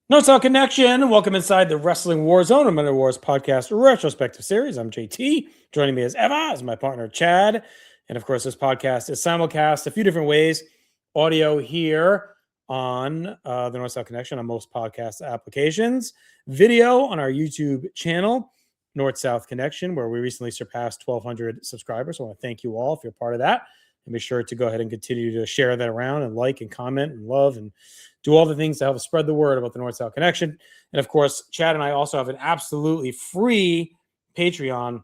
North South Connection. Welcome inside the Wrestling War Zone, a Minute Wars podcast retrospective series. I'm JT. Joining me as ever is my partner Chad. And of course, this podcast is simulcast a few different ways. Audio here on the North South Connection on most podcast applications. Video on our YouTube channel, North South Connection, where we recently surpassed 1,200 subscribers. So I want to thank you all if you're part of that. And be sure to go ahead and continue to share that around and like and comment and love and do all the things to help spread the word about the North-South Connection. And of course, Chad and I also have an absolutely free Patreon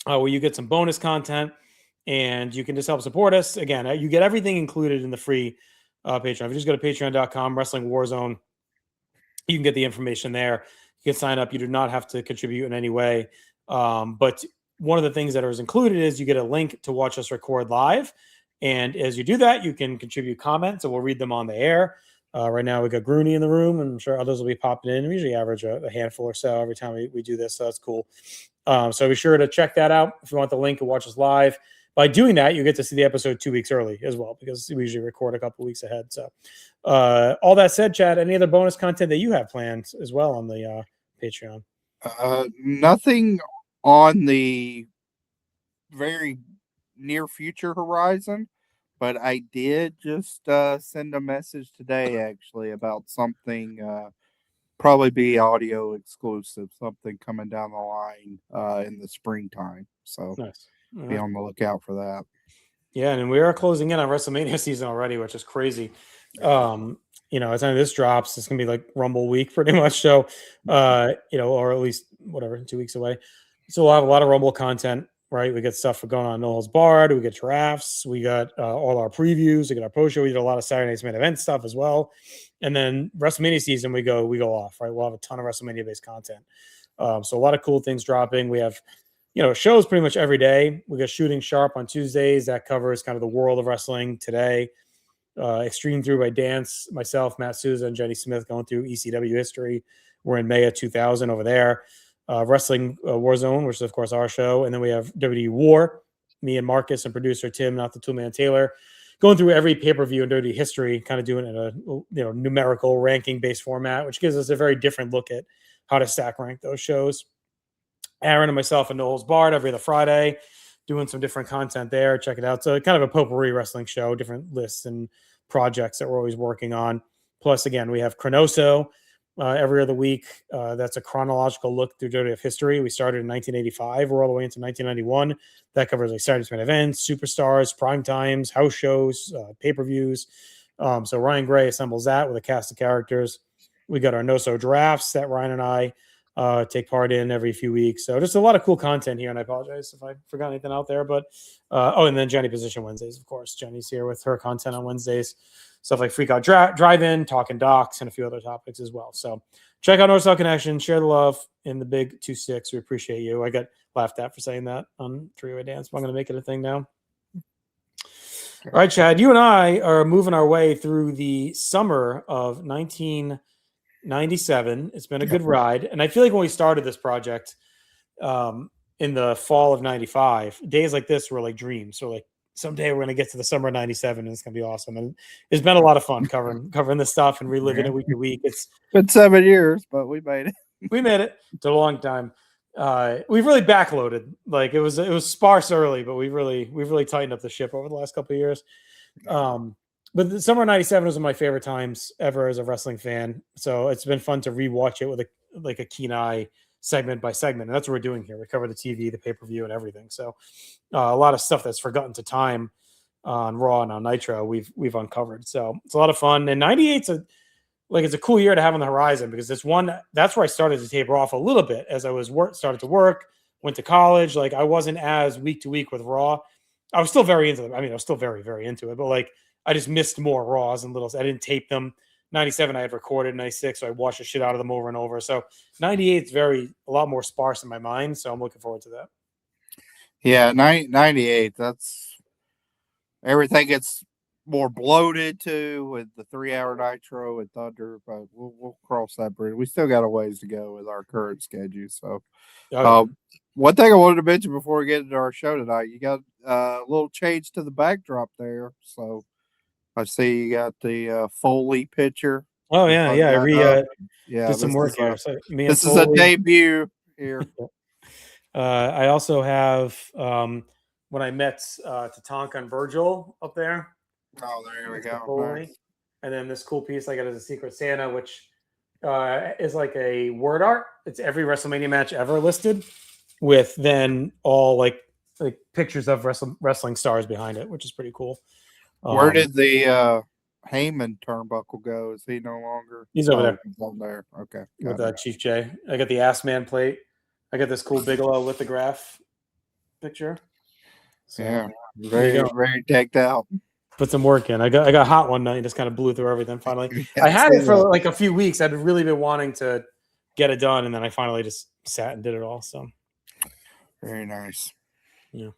where you get some bonus content and you can just help support us. Again, you get everything included in the free Patreon. If you just go to patreon.com, Wrestling Warzone, you can get the information there. You can sign up. You do not have to contribute in any way. But one of the things that is included is you get a link to watch us record live. And as you do that, you can contribute comments and we'll read them on the air. Right now, we got Grooney in the room, and I'm sure others will be popping in. We usually average a handful or so every time we do this, so that's cool. So be sure to check that out if you want the link and watch us live. By doing that, you get to see the episode 2 weeks early as well, because we usually record a couple weeks ahead. So all that said, Chad, any other bonus content that you have planned as well on the Patreon? Nothing on the very near future horizon. But I did just send a message today, actually, about something, probably be audio exclusive, something coming down the line in the springtime. So Nice. Be on the lookout for that. Yeah, and we are closing in on WrestleMania season already, which is crazy. By the time this drops, it's going to be like Rumble week pretty much. So, or at least whatever, 2 weeks away. So we'll have a lot of Rumble content. Right, we got stuff going on Noel's Bard. We got drafts. We got all our previews. We got our post show. We did a lot of Saturday Night's Main Event stuff as well. And then WrestleMania season, we go off. Right, we'll have a ton of WrestleMania based content. So a lot of cool things dropping. We have, shows pretty much every day. We got Shooting Sharp on Tuesdays that covers kind of the world of wrestling today. Extreme Through by Dance, myself, Matt Souza, and Jenny Smith going through ECW history. We're in May of 2000 over there. Wrestling Warzone, which is, of course, our show. And then we have WWE War, me and Marcus and producer Tim, not the Toolman Taylor, going through every pay-per-view in WWE history, kind of doing it in a numerical ranking-based format, which gives us a very different look at how to stack rank those shows. Aaron and myself and Noel's Bard every other Friday, doing some different content there. Check it out. So kind of a potpourri wrestling show, different lists and projects that we're always working on. Plus, again, we have Chronoso, every other week. That's a chronological look through WWF history. We started in 1985. We're all the way into 1991. That covers like Saturday Night events, superstars, prime times, house shows, pay-per-views. So Ryan Gray assembles that with a cast of characters. We got our No-So drafts that Ryan and I take part in every few weeks. So just a lot of cool content here. And I apologize if I forgot anything out there. But and then Jenny Position Wednesdays, of course. Jenny's here with her content on Wednesdays. Stuff like Freak Out Drive-In, Talking Docs, and a few other topics as well. So check out North South Connection. Share the love in the big 2-6. We appreciate you. I got laughed at for saying that on Three-Way Dance, but I'm going to make it a thing now. All right, Chad, you and I are moving our way through the summer of 1997. It's been a good ride. And I feel like when we started this project in the fall of 95, days like this were like dreams. So like, someday we're going to get to the summer of 97 and it's going to be awesome. And it's been a lot of fun covering this stuff and reliving it week to week. It's been 7 years, but we made it. We made it. It's a long time. We've really backloaded. Like it was sparse early, but we've really tightened up the ship over the last couple of years. But the summer of 97 was one of my favorite times ever as a wrestling fan. So it's been fun to rewatch it with a keen eye, segment by segment. And that's what we're doing here. We cover the TV, the pay-per-view, and everything. So a lot of stuff that's forgotten to time on Raw and on Nitro we've uncovered. So it's a lot of fun. And 98's it's a cool year to have on the horizon because that's where I started to taper off a little bit as I was started to work, went to college. Like I wasn't as week to week with Raw. I was still very into it. I mean, I was still very, very into it, but like I just missed more Raws and littles. I didn't tape them. 97 I had recorded, 96 so I watched the shit out of them over and over. So 98 is a lot more sparse in my mind, so I'm looking forward to that. Yeah, 98, that's everything gets more bloated too with the 3-hour Nitro and Thunder, but we'll cross that bridge. We still got a ways to go with our current schedule. So one thing I wanted to mention before we get into our show tonight, you got a little change to the backdrop there. So I see you got the Foley picture. Oh yeah, Look yeah. I that up. Yeah, did some this work is here. So me and this is a Foley. debut here. I also have when I met Tatanka and Virgil up there. Oh, there we Mr. go. Foley. Nice. And then this cool piece I got as a Secret Santa, which is like a word art. It's every WrestleMania match ever listed, with then all like pictures of wrestling stars behind it, which is pretty cool. Where did the Heyman turnbuckle go? Is he no longer? He's over there He's over there. Okay, with got it. Chief J. I got the Ass Man plate. I got this cool Bigelow lithograph picture. So, Yeah, very decked out. put some work in. I got hot one night and just kind of blew through everything finally. Yeah, I had it for that. like a few weeks. I'd really been wanting to get it done, and then I finally just sat and did it all. So Very nice. yeah.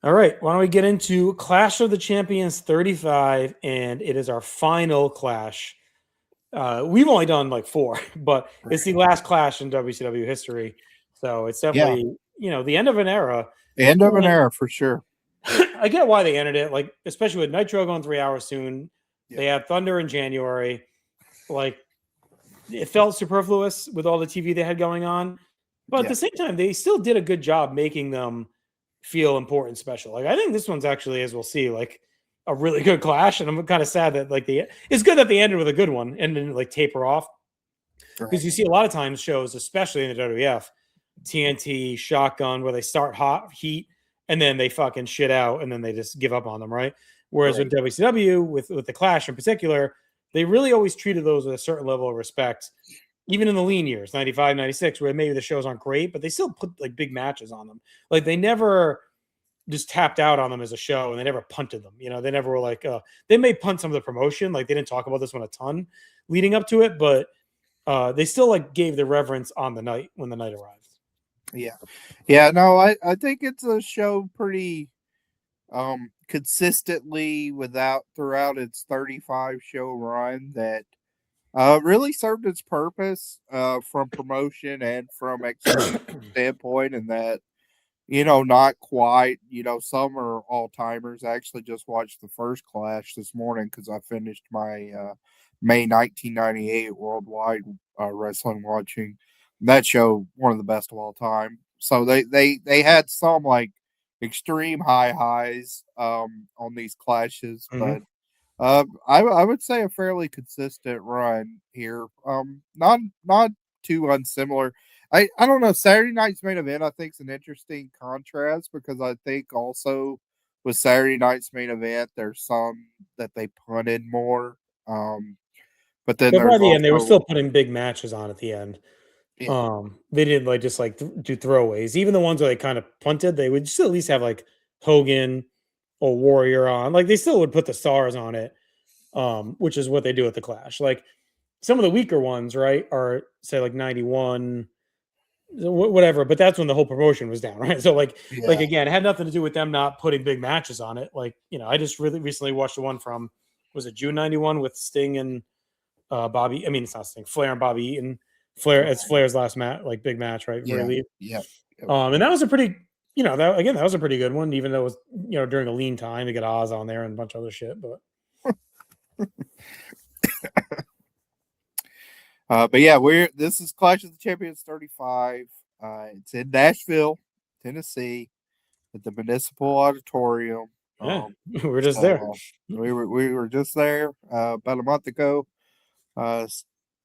All right. Why don't we get into Clash of the Champions 35, and it is our final Clash. We've only done like 4, but it's the last Clash in WCW history. So it's definitely the end of an era. End of an era for sure. I get why they ended it, like especially with Nitro going 3 hours soon. Yeah. They had Thunder in January. Like it felt superfluous with all the TV they had going on, but at the same time, they still did a good job making them feel important, special. Like I think this one's actually, as we'll see, like a really good Clash, and I'm kind of sad that like it's good that they ended with a good one and then like taper off, because you see a lot of times shows, especially in the WWF, TNT, Shotgun, where they start hot heat and then they fucking shit out and then they just give up on them, right? Whereas with WCW, with the Clash in particular, they really always treated those with a certain level of respect, even in the lean years, 95, 96, where maybe the shows aren't great, but they still put like big matches on them. Like they never just tapped out on them as a show, and they never punted them. They never were like, they may punt some of the promotion. Like they didn't talk about this one a ton leading up to it, but they still like gave the reverence on the night when the night arrived. Yeah. No, I think it's a show pretty consistently throughout its 35 show run that really served its purpose from promotion and from execution standpoint, and that not quite, some are all timers. I actually just watched the first Clash this morning because I finished my May 1998 worldwide wrestling watching. That show, one of the best of all time. So they had some like extreme highs on these Clashes, but I would say a fairly consistent run here. Not too unsimilar. I don't know. Saturday night's main event, I think, is an interesting contrast, because I think also with Saturday night's main event, there's some that they punted more. But then But by there's the end, they were also still putting big matches on at the end. They didn't like just like do throwaways. Even the ones where they kind of punted, they would still at least have like Hogan or Warrior on. Like they still would put the stars on it, which is what they do at the Clash. Like some of the weaker ones, right, are say like 91, whatever. But that's when the whole promotion was down, right? So like again, it had nothing to do with them not putting big matches on it. Like I just really recently watched the one from, was it June 91 with Sting and Bobby? I mean, it's not Sting, Flair and Bobby Eaton. It's Flair's last match, like big match, right before he leave. And that was a pretty, that was a pretty good one, even though it was during a lean time to get Oz on there and a bunch of other shit. But yeah, this is Clash of the Champions 35. It's in Nashville, Tennessee, at the Municipal Auditorium. Yeah, we were just there. We were just there about a month ago.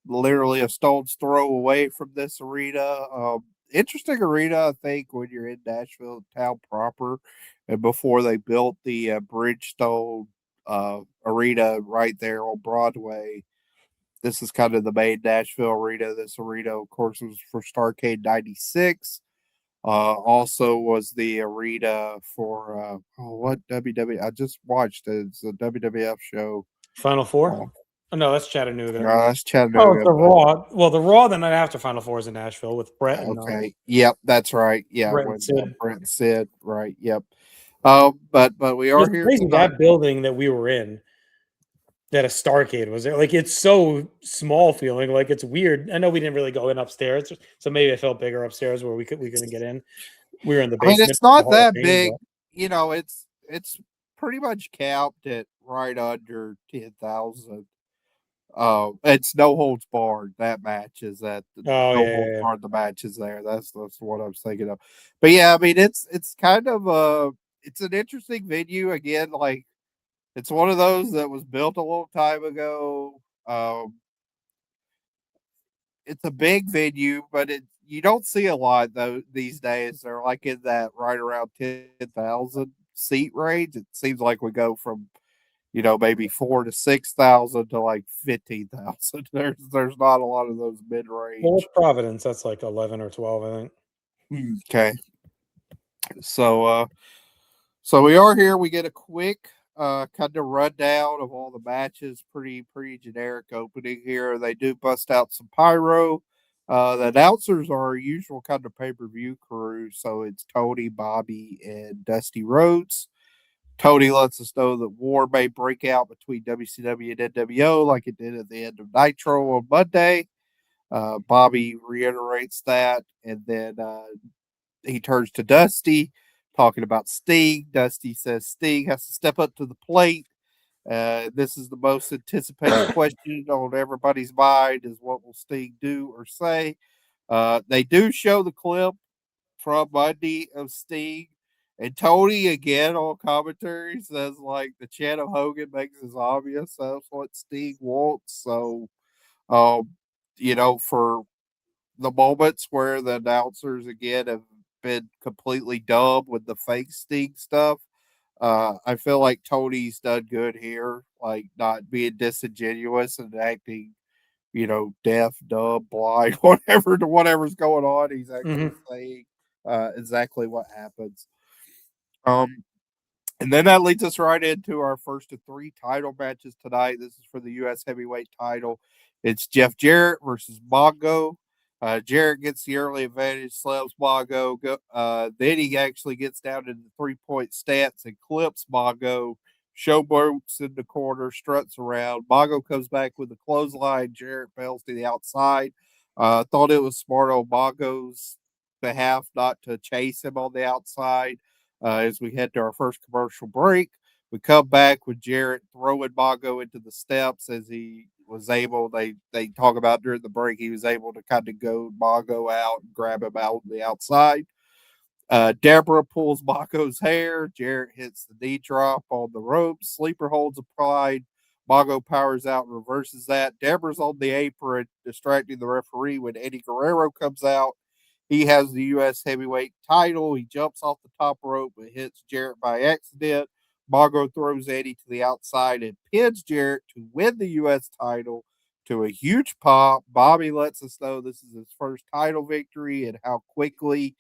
Literally a stone's throw away from this arena. Interesting arena, I think, when you're in Nashville town proper, and before they built the Bridgestone arena right there on Broadway. This is kind of the main Nashville arena. This arena, of course, was for Starrcade 96. Also was the arena for what WW? I just watched it. It's a WWF show. Final Four? Oh, no, that's Chattanooga. No, that's Chattanooga. Oh, it's the Raw. Well, the Raw the night after Final Four is in Nashville with Brett. Okay. Yep, that's right. Yeah, Brett and Sid. Brett and Sid. Right. Yep. But we are here. Crazy that building that we were in, that a Starrcade was there. Like it's so small feeling. Like it's weird. I know we didn't really go in upstairs, so maybe it felt bigger upstairs where we couldn't get in. We were in the basement. I mean, it's not that big. But it's pretty much capped at right under 10,000. It's no holds barred. That match is at the Oh no yeah, holds yeah, barred. The match is there. That's what I was thinking of. But yeah, I mean, it's kind of it's an interesting venue again. Like it's one of those that was built a long time ago. It's a big venue, but you don't see a lot though these days. They're like in that right around 10,000 seat range. It seems like we go from maybe 4 to 6,000 to like 15,000. There's not a lot of those mid Well, range. with Providence, that's like 11 or 12, I think. Okay, so so we are here. We get a quick kind of rundown of all the matches. Pretty generic opening here. They do bust out some pyro. The announcers are our usual kind of pay-per-view crew, so it's Tony, Bobby, and Dusty Rhodes. Tony lets us know that war may break out between WCW and NWO like it did at the end of Nitro on Monday. Bobby reiterates that, and then he turns to Dusty, talking about Sting. Dusty says Sting has to step up to the plate. This is the most anticipated question on everybody's mind: is what will Sting do or say? They do show the clip from Monday of Sting. And Tony again on commentary says like the chant of Hogan makes this obvious. That's what Sting wants. So um, for the moments where the announcers again have been completely dumb with the fake Sting stuff, I feel like Tony's done good here, like not being disingenuous and acting, deaf, dumb, blind, whatever's going on. He's actually Hmm. saying exactly what happens. Um, and then that leads us right into our first of three title matches tonight. This is for the U.S. heavyweight title. It's Jeff Jarrett versus Mongo. Jarrett gets the early advantage, slams Mongo. Then he actually gets down into the 3-point stance and clips Mongo. Showboats in the corner, struts around. Mongo comes back with the clothesline. Jarrett bails to the outside. Thought it was smart on Mongo's behalf not to chase him on the outside. As we head to our first commercial break, we come back with Jarrett throwing Mongo into the steps as he was able. They talk about during the break he was able to kind of go Mongo out and grab him out on the outside. Deborah pulls Mongo's hair. Jarrett hits the knee drop on the rope. Sleeper holds applied. Mongo powers out and reverses that. Deborah's on the apron, distracting the referee when Eddie Guerrero comes out. He has the U.S. heavyweight title. He jumps off the top rope but hits Jarrett by accident. Mongo throws Eddie to the outside and pins Jarrett to win the U.S. title to a huge pop. Bobby lets us know this is his first title victory and how quickly,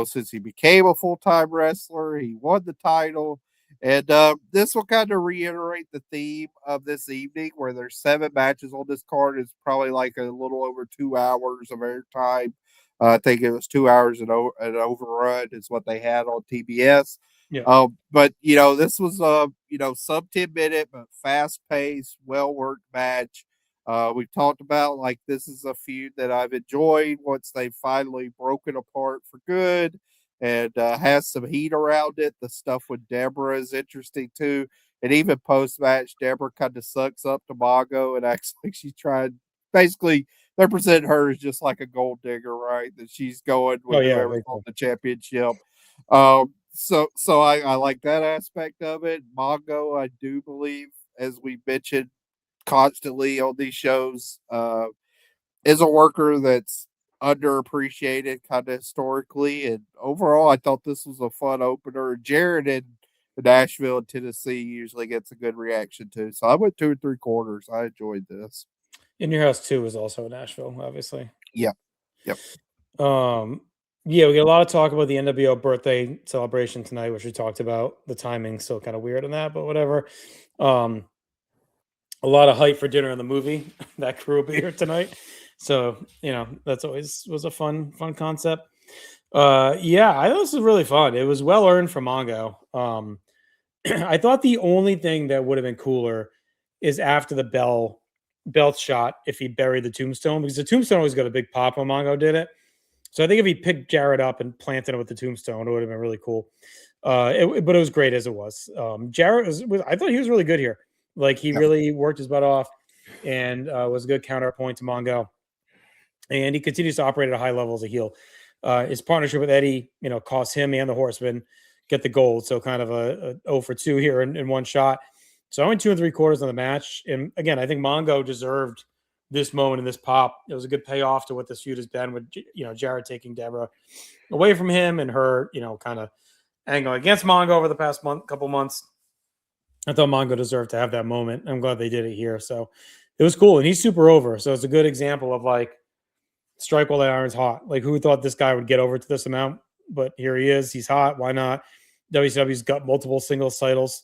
since he became a full-time wrestler, he won the title. And this will kind of reiterate the theme of this evening where there's 7 matches on this card. It's probably like a little over 2 hours of airtime. I think it was 2 hours and an overrun is what they had on TBS. Yeah. But this was sub 10-minute but fast paced, well worked match. We've talked about like this is a feud that I've enjoyed once they've finally broken apart for good and has some heat around it. The stuff with Deborah is interesting too. And even post match, Deborah kind of sucks up to Mongo and acts like she's trying basically they present her as just like a gold digger, right? That she's going Oh with yeah, whoever's big on time. the championship. So I like that aspect of it. Mongo, I do believe, as we mentioned constantly on these shows, is a worker that's underappreciated kind of historically. And overall, I thought this was a fun opener. Jared in Nashville and Tennessee usually gets a good reaction too. So I went 2 3/4. I enjoyed this. In Your House 2 was also in Nashville, obviously. Yep. Yep. Um, yeah, we get a lot of talk about the NWO birthday celebration tonight, which we talked about. The timing's still kind of weird on that, but whatever. Um, a lot of hype for dinner in the movie. That crew will be here tonight. So, that's always was a fun concept. Yeah, I thought this was really fun. It was well earned from Mongo. I thought the only thing that would have been cooler is after the belt shot if he buried the tombstone, because the tombstone always got a big pop when Mongo did it. So I think if he picked Jarrett up and planted it with the tombstone, it would have been really cool. But it was great as it was. Jarrett I thought he was really good here. Like he Yep. really worked his butt off. and was a good counterpoint to Mongo. And he continues to operate at a high level as a heel. His partnership with Eddie, cost him and the Horseman get the gold. So kind of a 0 for 2 here in one shot. So I went 2 3/4 of the match. And again, I think Mongo deserved this moment and this pop. It was a good payoff to what this feud has been with, Jarrett taking Deborah away from him and her, kind of angle against Mongo over the past couple months. I thought Mongo deserved to have that moment. I'm glad they did it here. So it was cool. And he's super over. So it's a good example of like, strike while the iron's hot. Like, who thought this guy would get over to this amount? But here he is. He's hot. Why not? WCW's got multiple singles titles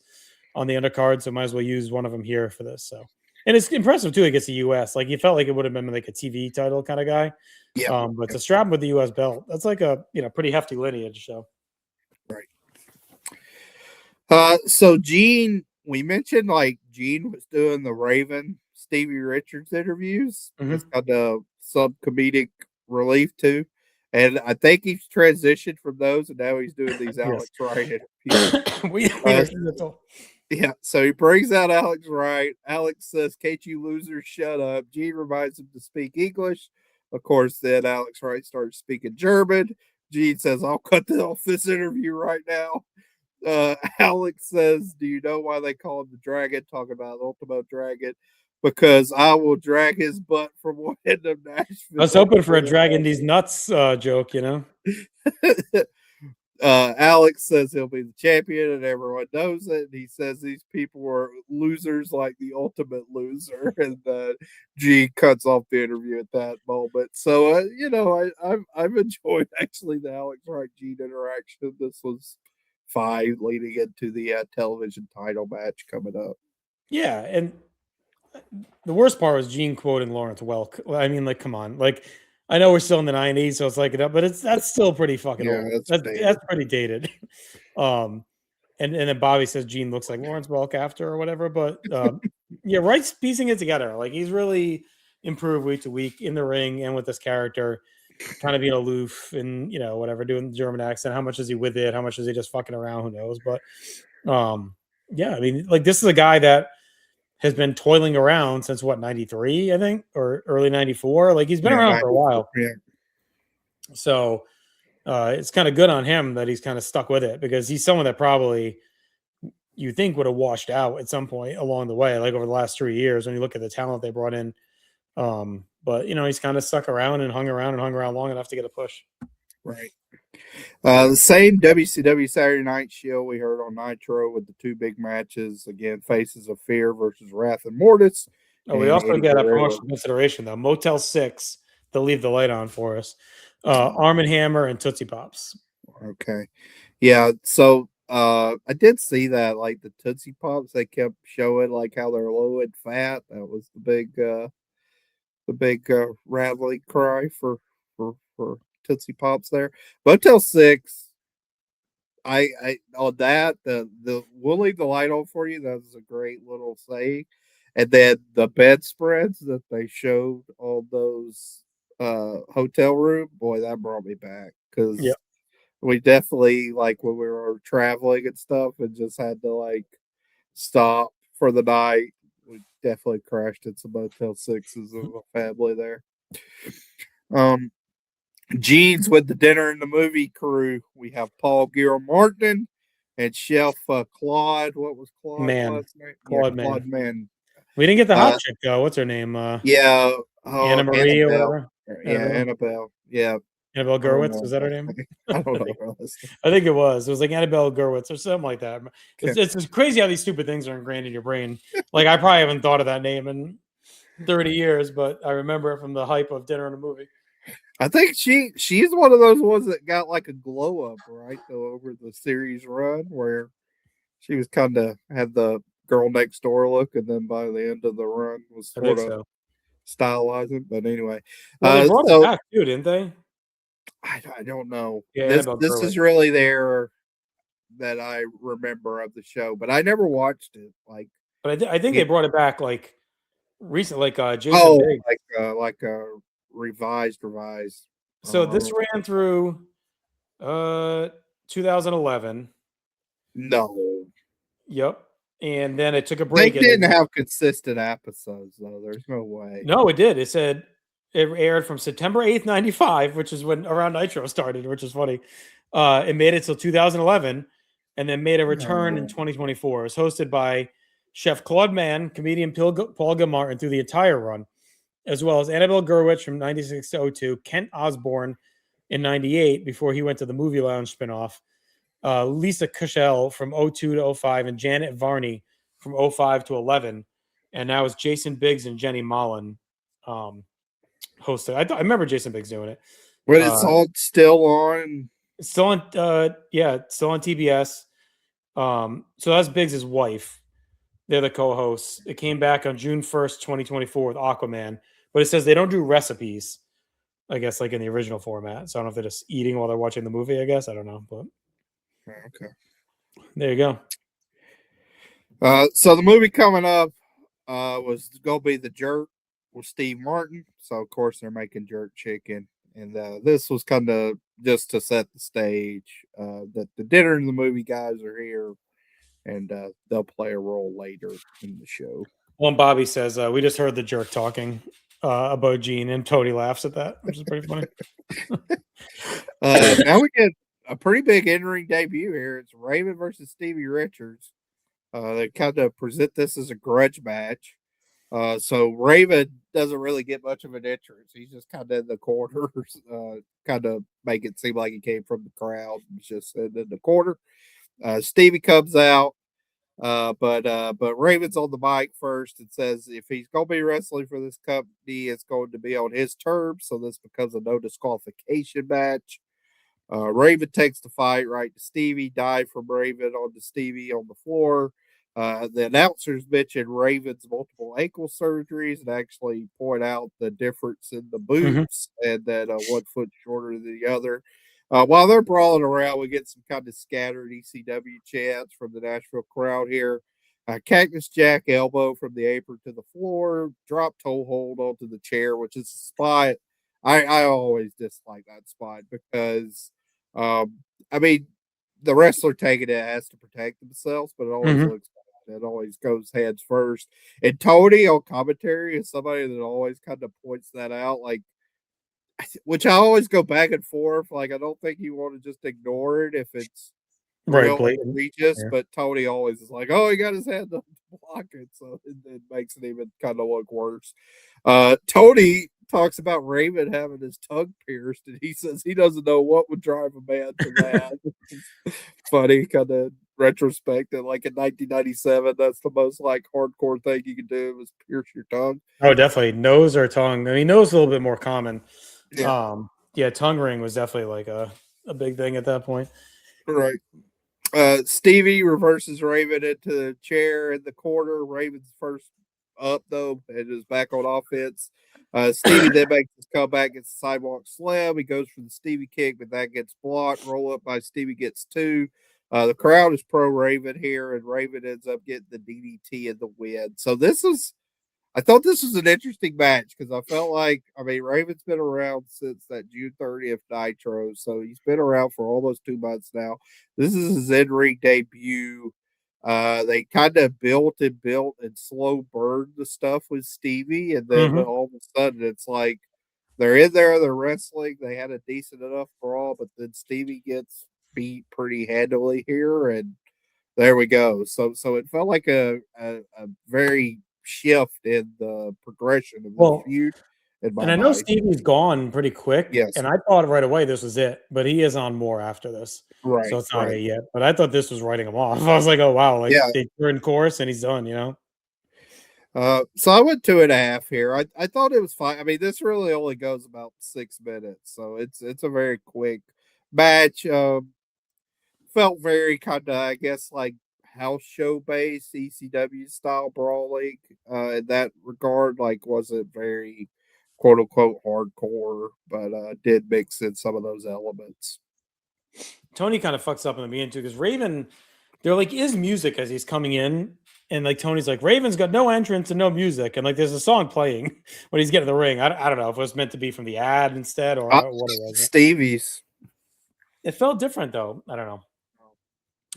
on the undercard, so might as well use one of them here for this. So, and it's impressive too. He gets the US. Like, you felt like it would have been like a TV title kind of guy. Yeah. But to strap him with the US belt, that's like a pretty hefty lineage. So, right. So Gene, we mentioned like Gene was doing the Raven Stevie Richards interviews. It's kind of some comedic relief too. And I think he's transitioned from those, and now he's doing these Alex Wright interviews. Yeah, so he brings out Alex Wright. Alex says, "Can't you losers shut up?" Gene reminds him to speak English. Of course, then Alex Wright starts speaking German. Gene says, "I'll cut off this interview right now." Alex says, "Do you know why they call him the Dragon?" Talking about Ultimo Dragon. "Because I will drag his butt from one end of Nashville." I was hoping for a dragging these nuts joke, Alex says he'll be the champion and everyone knows it. And he says these people are losers like the ultimate loser. And G cuts off the interview at that moment. So, I've enjoyed actually the Alex Wright Gene interaction. This was fine leading into the television title match coming up. Yeah, and the worst part was Gene quoting Lawrence Welk. I mean, like, come on. Like, I know we're still in the 90s, so it's like, but that's still pretty fucking old. That's pretty dated. And then Bobby says Gene looks like Lawrence Welk after or whatever. But yeah, Wright's piecing it together. Like, he's really improved week to week in the ring and with this character, kind of being aloof and whatever, doing the German accent. How much is he with it? How much is he just fucking around? Who knows? But yeah, I mean, like, this is a guy that has been toiling around since 93, I think, or early 94. Like, he's been around for a while. Yeah. So it's kind of good on him that he's kind of stuck with it, because he's someone that probably you think would have washed out at some point along the way, like over the last 3 years when you look at the talent they brought in. But he's kind of stuck around and hung around long enough to get a push. Right. The same WCW Saturday Night Show we heard on Nitro with the two big matches. Again, Faces of Fear versus Wrath and Mortis. Oh, we also get a promotional consideration, though. Motel 6, they'll leave the light on for us. Arm & Hammer and Tootsie Pops. Okay. Yeah, so I did see that, like the Tootsie Pops, they kept showing like how they're low and fat. That was the big rallying cry for Tootsie Pops there. Motel 6, I on that, the we'll leave the light on for you. That was a great little saying. And then the bedspreads that they showed on those hotel room, boy, that brought me back, because we definitely, like when we were traveling and stuff and just had to like stop for the night, we definitely crashed in some Motel 6s with a family there. Gene's with the dinner and the movie crew. We have Paul Gilmartin and Chef Claude. What was Claude? Man. Claude Man. We didn't get the hot chick though. What's her name? Anna Marie or whatever. Annabelle. Yeah. Annabelle Gurwitz, was that her name? I don't know. I think it was. It was like Annabelle Gurwitz or something like that. It's just crazy how these stupid things are ingrained in your brain. Like, I probably haven't thought of that name in 30 years, but I remember it from the hype of dinner and a movie. I think she's one of those ones that got like a glow up, right? Though, over the series run, where she was kind of had the girl next door look, and then by the end of the run was sort of stylizing. But anyway, they brought it back too, didn't they? I don't know. Yeah, this is really there that I remember of the show, but I never watched it. Like, but I think they brought it back like recently, like Jason. Oh, like revised. So this ran through 2011. No. Yep. and then it took a They break. didn't have consistent episodes, though. There's no way. No, it did. It said it aired from September 8th, 95, which is when around Nitro started, which is funny. It made it till 2011 and then made a return in 2024. It was hosted by Chef Claude Mann, comedian Paul Gilmartin through the entire run, as well as Annabelle Gurwitch from 96 to 02, Kent Osborne in 98 before he went to the Movie Lounge spinoff, Lisa Kushel from 02 to 05, and Janet Varney from 05 to 11. And now it's Jason Biggs and Jenny Mullen hosted. I remember Jason Biggs doing it. But it's all still on. Still on, still on TBS. So that's Biggs' wife. They're the co-hosts. It came back on June 1st, 2024 with Aquaman, but it says they don't do recipes, I guess, like in the original format. So I don't know if they're just eating while they're watching the movie, I guess. I don't know, but okay. There you go. So the movie coming up was going to be The Jerk with Steve Martin. So, of course, they're making jerk chicken. And this was kind of just to set the stage that the dinner and the movie guys are here, and they'll play a role later in the show. Well, Bobby says, we just heard the jerk talking about Gene, and Tony laughs at that, which is pretty funny. Now we get a pretty big in-ring debut here. It's Raven versus Stevie Richards. They kind of present this as a grudge match. So Raven doesn't really get much of an entrance. He's just kind of in the corner, kind of make it seem like he came from the crowd. He's just sitting in the corner. Stevie comes out, but Raven's on the mic first and says if he's going to be wrestling for this company, it's going to be on his terms. So this becomes a no disqualification match. Raven takes the fight right to Stevie, dive from Raven onto Stevie on the floor. The announcers mention Raven's multiple ankle surgeries and actually point out the difference in the boots and that 1 foot shorter than the other. While they're brawling around, we get some kind of scattered ECW chants from the Nashville crowd here. Cactus Jack elbow from the apron to the floor, drop toe hold onto the chair, which is a spot. I always dislike that spot because, I mean, the wrestler taking it has to protect themselves, but it always looks bad. It always goes heads first. And Tony on commentary is somebody that always kind of points that out, like, which I always go back and forth. Like, I don't think you want to just ignore it if it's real egregious, but Tony always is like, oh, he got his hand up to block it. So it makes it even kind of look worse. Tony talks about Raven having his tongue pierced, and he says he doesn't know what would drive a man to that. Funny, kind of retrospect that, like in 1997, that's the most like hardcore thing you can do was pierce your tongue. Oh, definitely nose or tongue. I mean, nose is a little bit more common. Yeah, tongue ring was definitely like a big thing at that point. Right. Stevie reverses Raven into the chair in the corner. Raven's first up though, and is back on offense. Stevie then makes his comeback, gets the sidewalk slam. He goes for the Stevie kick, but that gets blocked. Roll up by Stevie gets 2. The crowd is pro Raven here, and Raven ends up getting the DDT in the win. So I thought this was an interesting match because I felt like, I mean, Raven's been around since that June 30th Nitro, so he's been around for almost 2 months now. This is his in-ring debut. They kind of built and slow burned the stuff with Stevie, and then all of a sudden it's like they're in there, they're wrestling, they had a decent enough brawl, but then Stevie gets beat pretty handily here, and there we go. So it felt like a very shift in the progression of the feud. And I know Stevie's gone pretty quick. Yes. And I thought right away this was it, but he is on more after this. Right. So it's not it yet. But I thought this was writing him off. I was like, oh wow, like they turned course and he's done, you know. So I went 2.5 here. I thought it was fine. I mean, this really only goes about 6 minutes, so it's a very quick match. Felt very kind of, I guess, like house show based ECW style brawling in that regard. Like, wasn't very quote unquote hardcore, but did mix in some of those elements. Tony kind of fucks up in the beginning too, because Raven, there like is music as he's coming in, and like Tony's like, Raven's got no entrance and no music, and like there's a song playing when he's getting to the ring. I don't know if it was meant to be from the ad instead or what it was. Stevie's. It felt different though. I don't know.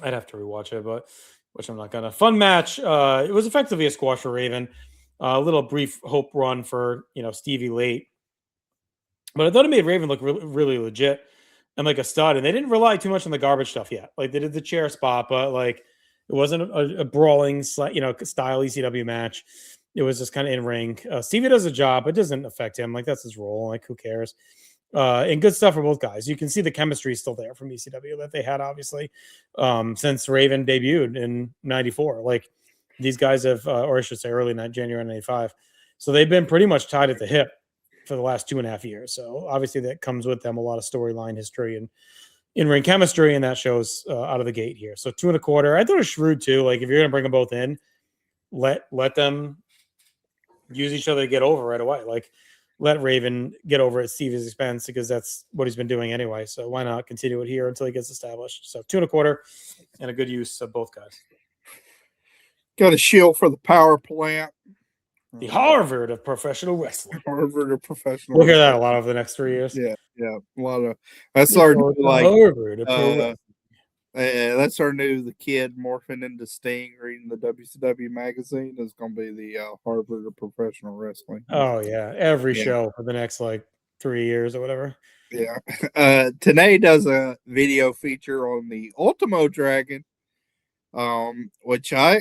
I'd have to rewatch it, but which I'm not gonna. Fun match. It was effectively a squash for Raven. A little brief hope run for Stevie late, but I thought it made Raven look really legit and like a stud. And they didn't rely too much on the garbage stuff yet. Like they did the chair spot, but like it wasn't a brawling style ECW match. It was just kind of in ring. Stevie does a job. It doesn't affect him. Like that's his role. Like who cares? And good stuff for both guys. You can see the chemistry is still there from ECW that they had, obviously, since Raven debuted in '94. Like these guys have, or I should say, early January '95. So they've been pretty much tied at the hip for the last 2.5 years. So obviously that comes with them a lot of storyline history and in-ring chemistry, and that shows out of the gate here. So 2.25. I thought it was shrewd too. Like if you're gonna bring them both in, let them use each other to get over right away. Like let Raven get over at Stevie's expense because that's what he's been doing anyway. So why not continue it here until he gets established? So 2.25 and a good use of both guys. Got a shield for the power plant. The Harvard of professional wrestling. Harvard of professional. We'll hear that a lot over the next 3 years. Yeah, a lot of that's our new, like Harvard of pro wrestling. That's our new the kid morphing into Sting reading the WCW magazine is going to be the Harvard of professional wrestling. Oh yeah, every show for the next like 3 years or whatever. Yeah. Tenay does a video feature on the Ultimo Dragon, which I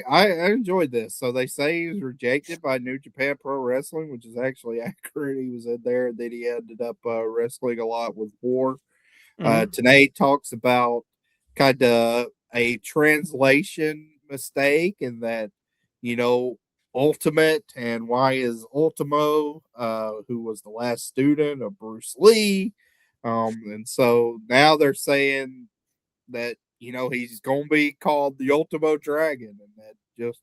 enjoyed this. So they say he was rejected by New Japan Pro Wrestling, which is actually accurate. He was in there, and then he ended up wrestling a lot with War. Tenay talks about kind of a translation mistake and that, Ultimate and why is Ultimo, who was the last student of Bruce Lee. And so now they're saying that, he's going to be called the Ultimo Dragon, and that just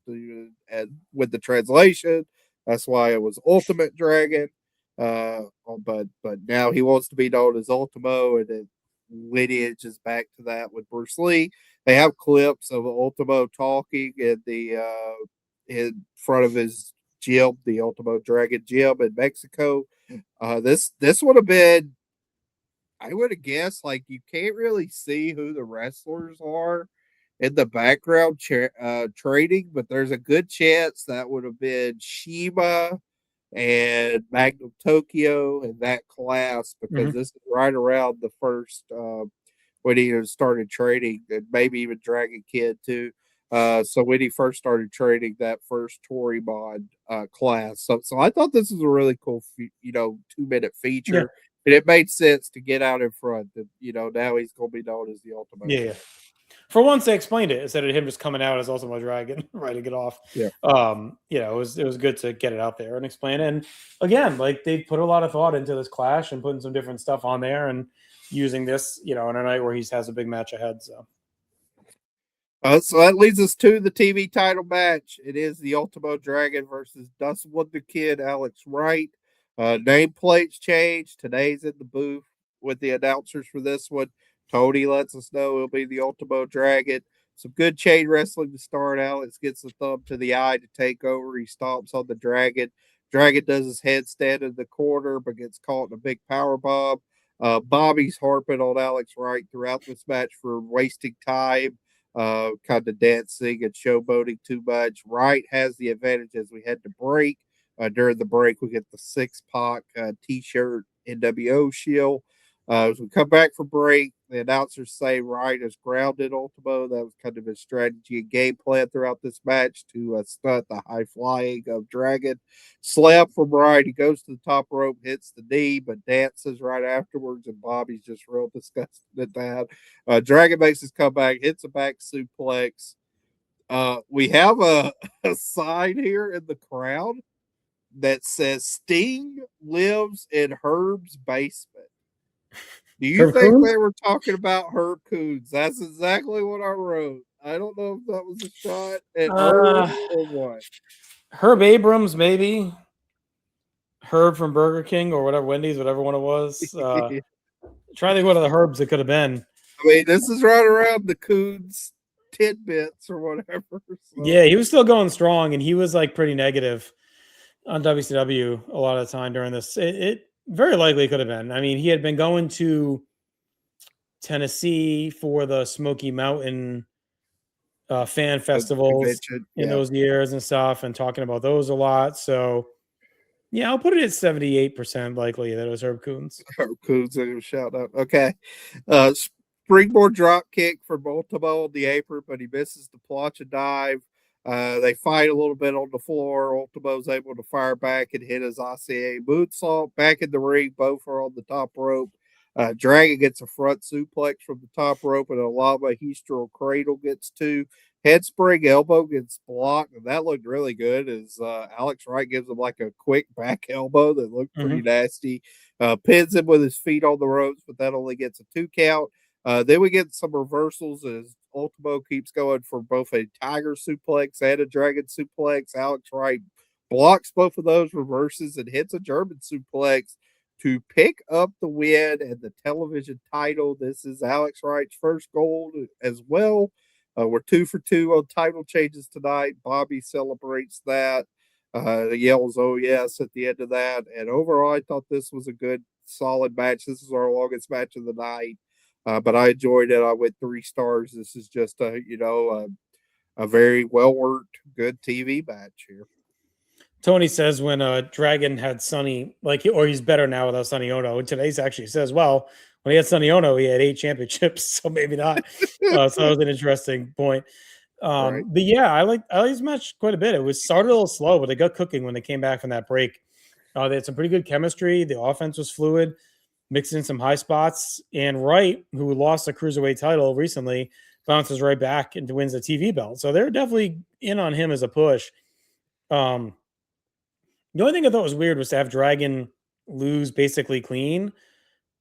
with the translation, that's why it was Ultimate Dragon. But now he wants to be known as Ultimo, and it lineage is back to that with Bruce Lee. They have clips of Ultimo talking in front of his gym, the Ultimo Dragon gym in Mexico. This would have been, I would have guessed, like you can't really see who the wrestlers are in the background trading, but there's a good chance that would have been Shima and Magnum Tokyo in that class, because this is right around the first when he started trading, and maybe even Dragon Kid too. So when he first started trading that first Torimon class, so I thought this was a really cool, 2-minute feature, and it made sense to get out in front. That now he's going to be known as the Ultimate. Yeah. For once, they explained it instead of him just coming out as Ultimo Dragon, writing it off. Yeah. It was good to get it out there and explain it. And again, like they put a lot of thought into this clash and putting some different stuff on there and using this, in a night where he has a big match ahead. So that leads us to the TV title match. It is the Ultimo Dragon versus Dust Wonder Kid, Alex Wright. Nameplates changed. Today's in the booth with the announcers for this one. Tony lets us know it'll be the Ultimo Dragon. Some good chain wrestling to start. Alex gets the thumb to the eye to take over. He stomps on the Dragon. Dragon does his headstand in the corner, but gets caught in a big power bomb. Bobby's harping on Alex Wright throughout this match for wasting time, kind of dancing and showboating too much. Wright has the advantage as we head to break. During the break, we get the 6-Pac T-shirt NWO shield. As we come back for break, the announcers say Wright has grounded Ultimo. That was kind of his strategy and game plan throughout this match to stunt the high flying of Dragon. Slap from Wright. He goes to the top rope, hits the knee, but dances right afterwards, and Bobby's just real disgusted at that. Dragon makes his comeback, hits a back suplex. We have a sign here in the crowd that says Sting lives in Herb's basement. Do you think they were talking about Herb Coons? That's exactly what I wrote. I don't know if that was a shot at Herb or what. Herb Abrams, maybe. Herb from Burger King or whatever, Wendy's, whatever one it was. Trying to think what other Herbs it could have been. I mean, this is right around the Coons tidbits or whatever. So. Yeah, he was still going strong, and he was like pretty negative on WCW a lot of the time during this. It very likely could have been. I mean, he had been going to Tennessee for the Smoky Mountain fan festivals in yeah. those years and stuff, and talking about those a lot. So yeah, I'll put it at 78% likely that it was Herb Coons. Coons a shout out. Okay. Springboard drop kick for Multimo on the apron, but he misses the plancha dive. They fight a little bit on the floor. Ultimo's able to fire back and hit his ICA moonsault. Back in the ring, both are on the top rope. Dragon gets a front suplex from the top rope, and a Lama Histro Cradle gets two. Head spring elbow gets blocked, and that looked really good as Alex Wright gives him like a quick back elbow that looked pretty nasty. Pins him with his feet on the ropes, but that only gets a 2 count. Then we get some reversals as Ultimo keeps going for both a Tiger suplex and a Dragon suplex. Alex Wright blocks both of those reverses and hits a German suplex to pick up the win and the television title. This is Alex Wright's first gold as well. We're 2 for 2 on title changes tonight. Bobby celebrates that. Yells, "Oh, yes," at the end of that. And overall, I thought this was a good, solid match. This is our longest match of the night. But I enjoyed it. I went 3 stars. This is just a very well worked, good TV match here. Tony says when Dragon had Sonny, or he's better now without Sonny Ono. And today's actually says, well, when he had Sonny Ono, he had 8 championships, so maybe not. So that was an interesting point. Right. But yeah, I like this match quite a bit. It was started a little slow, but they got cooking when they came back from that break. They had some pretty good chemistry. The offense was fluid, mixed in some high spots. And Wright, who lost the Cruiserweight title recently, bounces right back and wins the TV belt. So they're definitely in on him as a push. The only thing I thought was weird was to have Dragon lose basically clean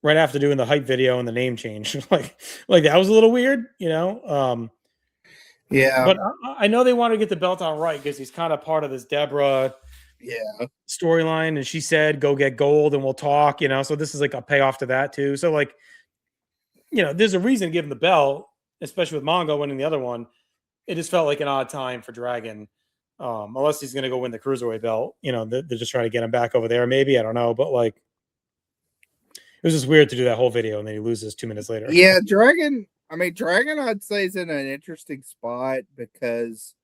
right after doing the hype video and the name change. like that was a little weird, Yeah. But I know they want to get the belt on Wright because he's kind of part of this Deborah storyline. And she said, go get gold and we'll talk, So this is like a payoff to that too. So there's a reason to give him the belt, especially with Mongo winning the other one. It just felt like an odd time for Dragon. Unless he's going to go win the Cruiserweight belt, they're just trying to get him back over there. Maybe, I don't know, but it was just weird to do that whole video and then he loses 2 minutes later. Yeah, Dragon, I'd say is in an interesting spot because,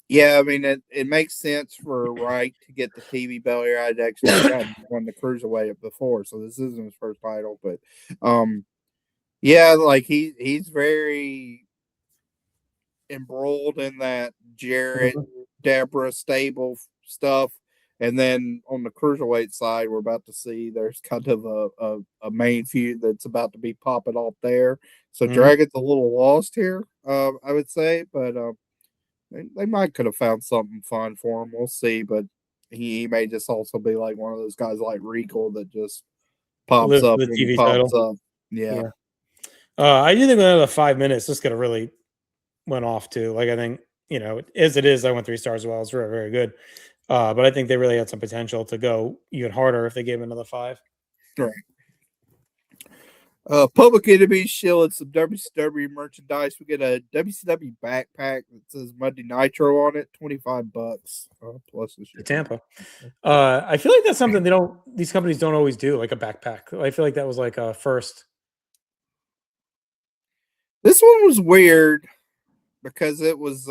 it makes sense for Wright to get the TV belt here. I'd actually won the Cruiserweight before, so this isn't his first title, but, he's very embroiled in that Jarrett, Deborah stable stuff. And then on the Cruiserweight side, we're about to see there's kind of a main feud that's about to be popping off there. So Dragon's a little lost here, I would say, but they might could have found something fun for him. We'll see, but he may just also be like one of those guys like Regal that just pops up the when TV he pops title. up. Yeah. I do think another 5 minutes just could have really went off too. I think, as it is, I went 3 stars as well. It's very, very good. But I think they really had some potential to go even harder if they gave him another 5. Right. Public Enemy shielded some WCW merchandise. We get a WCW backpack that says Monday Nitro on it, $25 plus the shit. Tampa. I feel like that's something these companies don't always do, like a backpack. I feel like that was like a first. This one was weird because it was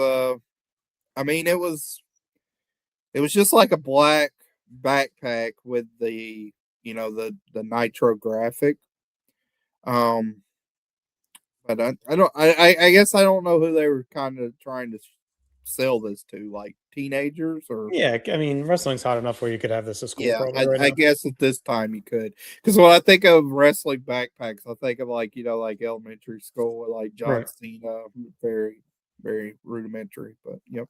it was just like a black backpack with the the Nitro graphic. But I guess I don't know who they were kind of trying to sell this to, like teenagers or. Yeah, wrestling's hot enough where you could have this at school. Yeah, probably I guess at this time you could, because when I think of wrestling backpacks, I think of like elementary school with like John Cena, very very rudimentary, but yep.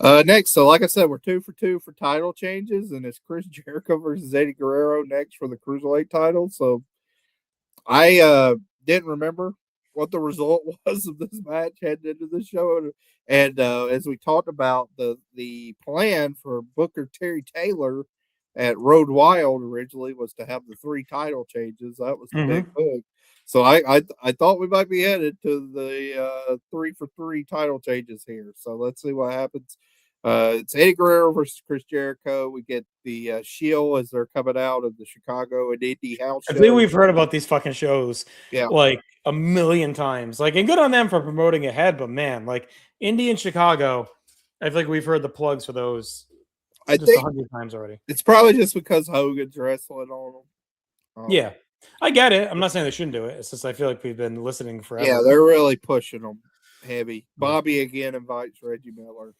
Next, so like I said, we're 2 for 2 for title changes, and it's Chris Jericho versus Eddie Guerrero next for the Cruiserweight title. So I didn't remember what the result was of this match heading into the show, and as we talked about, the plan for Booker Terry Taylor at Road Wild originally was to have the 3 title changes. That was the big book. So I thought we might be headed to the 3 for 3 title changes here. So let's see what happens. It's Eddie Guerrero versus Chris Jericho. We get the Shield as they're coming out of the Chicago and Indy house I show. think we've heard about these fucking shows Yeah. like a million times. Like, and good on them for promoting ahead, but man, like Indy and Chicago, I feel like we've heard the plugs for those just 100 times already. It's probably just because Hogan's wrestling on them. Yeah, I get it. I'm not saying they shouldn't do it. It's just I feel like we've been listening forever. Yeah, they're really pushing them heavy. Bobby again invites Reggie Miller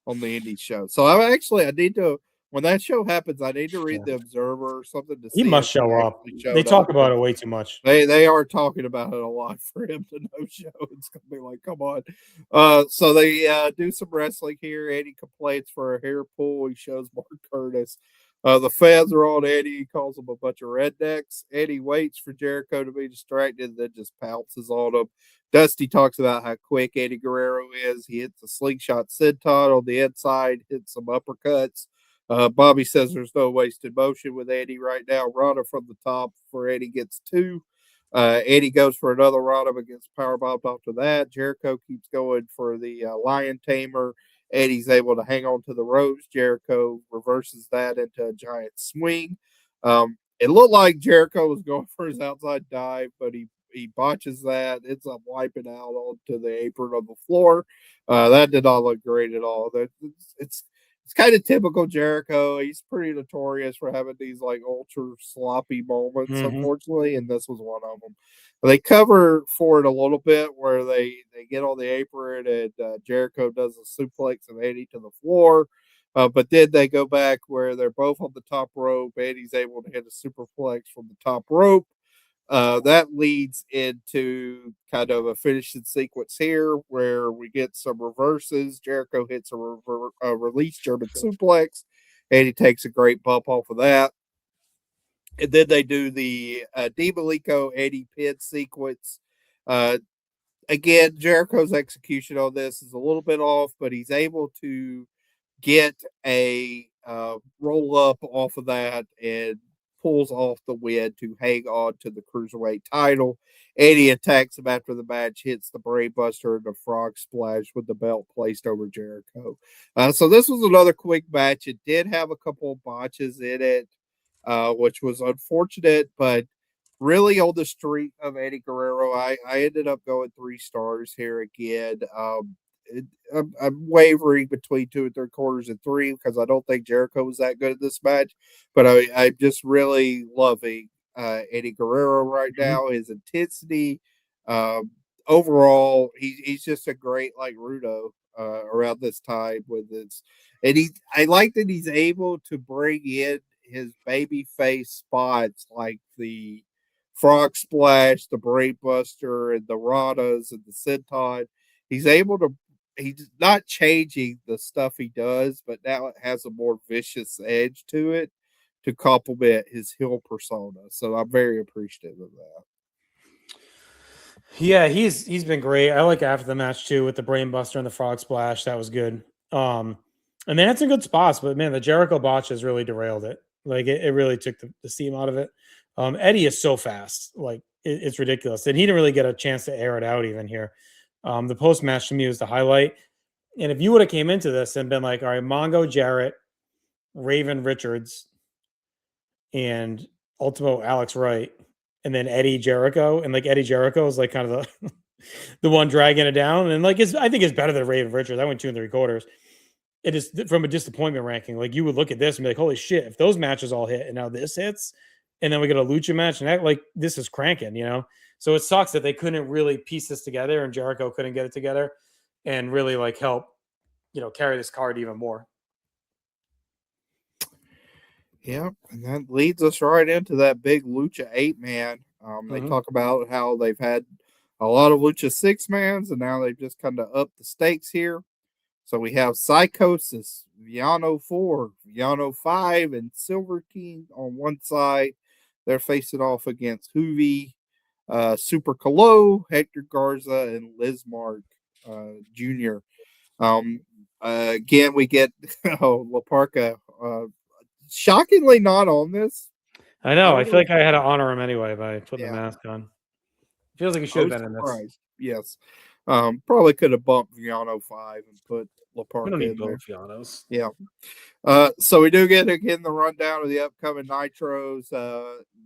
on the Indy show. So I need to, when that show happens, I need to read the Observer or something to see. He must show up. They talk about it way too much. They are talking about it a lot for him to no show. It's gonna be like, come on. So they do some wrestling here. Eddie complains for a hair pull. He shows Mark Curtis. The fans are on Eddie. He calls them a bunch of rednecks. Eddie waits for Jericho to be distracted, then just pounces on him. Dusty talks about how quick Eddie Guerrero is. He hits a slingshot senton on the inside, hits some uppercuts. Bobby says there's no wasted motion with Eddie right now. Rana from the top for Eddie gets 2. Eddie goes for another Rana against powerbomb after that. Jericho keeps going for the lion tamer. Eddie's able to hang on to the ropes. Jericho reverses that into a giant swing. It looked like Jericho was going for his outside dive, but he botches that. Ends up wiping out onto the apron of the floor. That did not look great at all. It's kind of typical Jericho. He's pretty notorious for having these like ultra sloppy moments, unfortunately, and this was one of them. They cover for it a little bit where they get on the apron and Jericho does a suplex of Eddie to the floor. But then they go back where they're both on the top rope. Eddie's able to hit a superplex from the top rope. That leads into kind of a finishing sequence here where we get some reverses. Jericho hits a release German suplex. Eddie takes a great bump off of that. And then they do the DiMalenko Eddie pin sequence. Again, Jericho's execution on this is a little bit off, but he's able to get a roll up off of that and pulls off the win to hang on to the Cruiserweight title. Eddie attacks him after the match, hits the Brainbuster and the Frog Splash with the belt placed over Jericho. So this was another quick match. It did have a couple of botches in it, which was unfortunate, but really on the streak of Eddie Guerrero, I ended up going 3 stars here again. I'm wavering between 2 3/4 and 3 because I don't think Jericho was that good at this match, but I'm just really loving Eddie Guerrero right now. His intensity, overall, he's just a great like Rudo around this time with this, and I like that he's able to bring in his baby face spots like the Frog Splash, the Brainbuster, and the Ranas and the Senton. He's not changing the stuff he does, but now it has a more vicious edge to it to complement his heel persona. So I'm very appreciative of that. Yeah, he's been great. I like after the match too with the Brainbuster and the Frog Splash. That was good. And they had some good spots, but man, the Jericho botches really derailed it. Like it really took the steam out of it. Eddie is so fast, like it's ridiculous, and he didn't really get a chance to air it out even here. The post match to me was the highlight. And if you would have came into this and been like, all right, Mongo Jarrett, Raven Richards, and Ultimo Alex Wright, and then Eddie Jericho, and like Eddie Jericho is like kind of the the one dragging it down, and like I think it's better than Raven Richards. I went 2 3/4. It is from a disappointment ranking. Like you would look at this and be like, holy shit, if those matches all hit and now this hits, and then we get a lucha match, and that like this is cranking, you know. So it sucks that they couldn't really piece this together, and Jericho couldn't get it together and really like help, you know, carry this card even more. Yeah, and that leads us right into that big Lucha 8-man. They talk about how they've had a lot of Lucha 6-mans, and now they've just kind of upped the stakes here. So we have Psychosis, Villano 4, Villano 5, and Silver King on one side. They're facing off against Hoovy, Super Colo, Hector Garza, and Lizmark Jr. Again, we get La Parca. Shockingly not on this. I know. I feel like I had to honor him anyway by putting the mask on. Feels like he should have been in this. Yes. Probably could have bumped Viano 5 and put We LaParca don't need in there. both Gianos. Yeah. So we do get again the rundown of the upcoming Nitros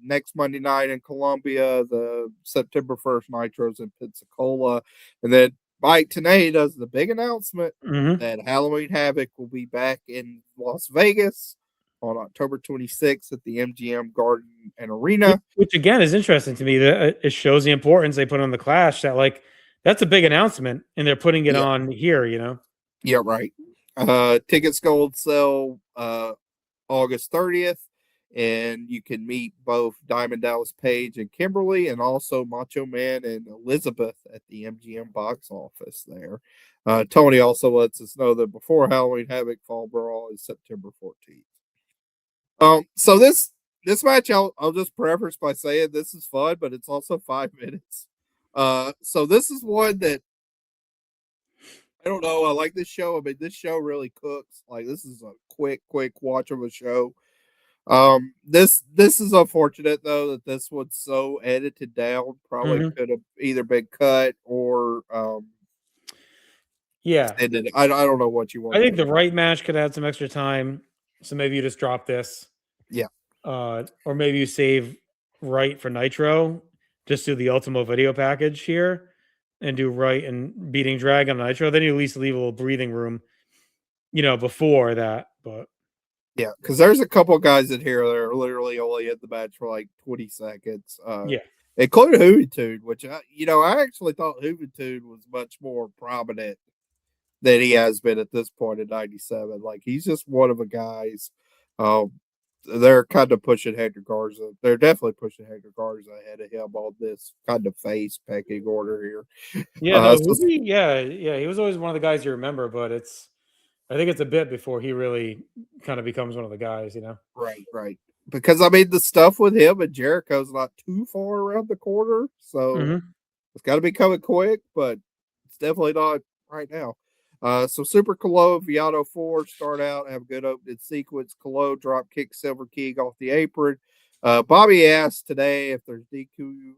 next Monday night in Columbia, the September 1st Nitros in Pensacola. And then Mike Tenay does the big announcement that Halloween Havoc will be back in Las Vegas on October 26th at the MGM Garden and Arena. Which again is interesting to me. That it shows the importance they put on the Clash. That like that's a big announcement, and they're putting it on here. You know. Yeah, right. Tickets go on sale August 30th, and you can meet both Diamond Dallas Page and Kimberly, and also Macho Man and Elizabeth at the MGM box office there. Tony also lets us know that before Halloween Havoc Fall Brawl is September 14th. So this match, I'll just preface by saying this is fun, but it's also 5 minutes. So this is one that I don't know. I like this show. I mean, this show really cooks. Like, this is a quick watch of a show. This is unfortunate though that this one's so edited down. Probably could have either been cut or extended. I don't know what you want. I think the right match could add some extra time. So maybe you just drop this. Yeah. Or maybe you save Wright for Nitro. Just do the Ultimo video package here and do Wright and beating Dragon on Nitro. Then you at least leave a little breathing room, before that. But yeah, because there's a couple guys in here that are literally only in the match for like 20 seconds. Including Juventud, which I actually thought Juventud was much more prominent than he has been at this point in '97. Like, he's just one of the guys. They're kind of pushing Hector Garza. They're definitely pushing Hector Garza ahead of him on this kind of face pecking order here. Yeah, he was always one of the guys you remember, but I think it's a bit before he really kind of becomes one of the guys, Right. Because I mean, the stuff with him and Jericho's not too far around the corner, so it's got to be coming quick, but it's definitely not right now. So Super Colo, Viato 4 start out, have a good opening sequence. Colo drop kick Silver King off the apron. Bobby asked today if there's DQs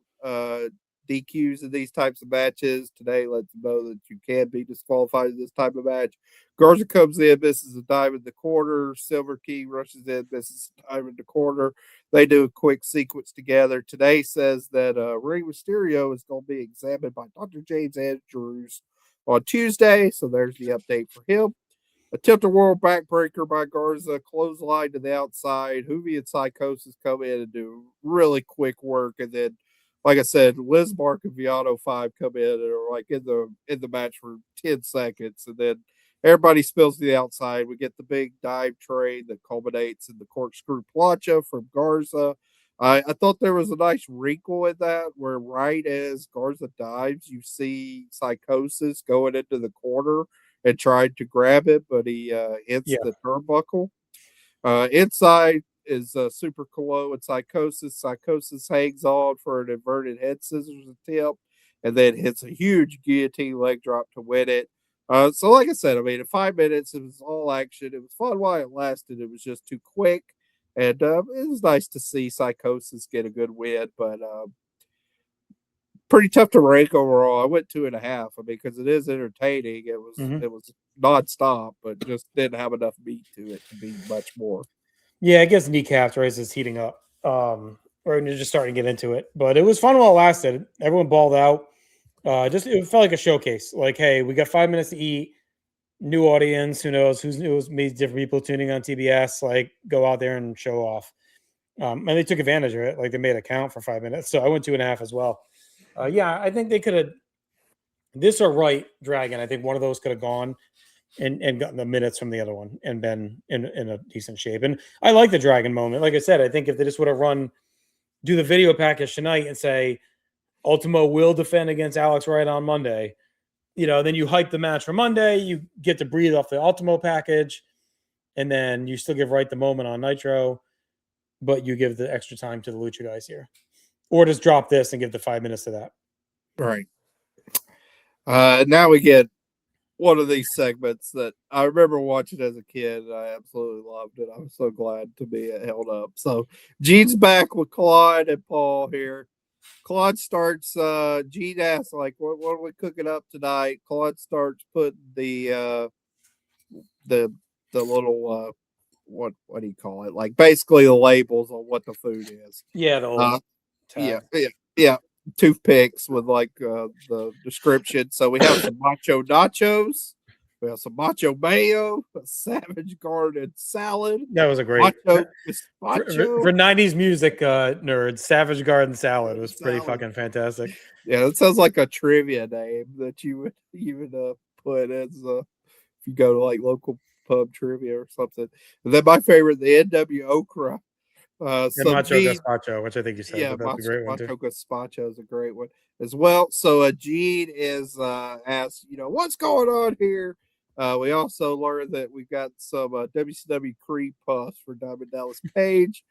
in these types of matches. Today lets them know that you can be disqualified in this type of match. Garza comes in, misses a dive in the corner. Silver King rushes in, misses a dive in the corner. They do a quick sequence together. Today says that Rey Mysterio is going to be examined by Dr. James Andrews on Tuesday, so there's the update for him. Attempt a world backbreaker by Garza, clothesline to the outside. Hoovy and Psychosis come in and do really quick work, and then, like I said, Liz Mark and Viato 5 come in and are like in the match for 10 seconds, and then everybody spills to the outside. We get the big dive train that culminates in the corkscrew plancha from Garza. I thought there was a nice wrinkle in that where right as Garza dives, you see Psychosis going into the corner and trying to grab it, but he hits the turnbuckle. Inside is Super Colo and Psychosis. Psychosis hangs on for an inverted head scissors attempt and then hits a huge guillotine leg drop to win it. So like I said, I mean, in 5 minutes, it was all action. It was fun while it lasted. It was just too quick. And it was nice to see Psychosis get a good win, but pretty tough to rank overall. I went 2.5. I mean, because it is entertaining. It was nonstop, but just didn't have enough meat to it to be much more. Yeah, I guess kneecaps right as it's heating up, or you're just starting to get into it. But it was fun while it lasted. Everyone balled out. It felt like a showcase. Like, hey, we got 5 minutes to eat. New audience, who knows? Maybe different people tuning on TBS. Like, go out there and show off. And they took advantage of it. Like, they made a count for 5 minutes. So I went 2.5 as well. I think they could have this or Wright Dragon. I think one of those could have gone and gotten the minutes from the other one and been in a decent shape. And I like the Dragon moment. Like I said, I think if they just would have do the video package tonight and say Ultimo will defend against Alex Wright on Monday, then you hype the match for Monday, you get to breathe off the Ultimo package, and then you still give Wright the moment on Nitro, but you give the extra time to the Lucha guys here. Or just drop this and give the 5 minutes to that. Right. Now we get one of these segments that I remember watching as a kid, and I absolutely loved it. I'm so glad to be held up. So Gene's back with Claude and Paul here. Claude starts Gene asks, like, what are we cooking up tonight? Claude starts putting the little what do you call it? Like basically the labels on what the food is. Yeah, the old yeah, tag. yeah. Toothpicks with like the description. So we have some macho nachos, we have some macho mayo, a Savage Garden salad, That was a great macho for gazpacho. 90s music nerds. Savage Garden Salad was pretty Salad. fucking fantastic. Yeah, it sounds like a trivia name that you would even put as if you go to like local pub trivia or something. And then my favorite, the NW Okra. And So Macho Gene, Gazpacho, which I think you said, yeah, but that's a great one too. Macho Gazpacho is a great one as well. So Gene is asked, what's going on here? We also learned that we've got some WCW cream puffs for Diamond Dallas Page.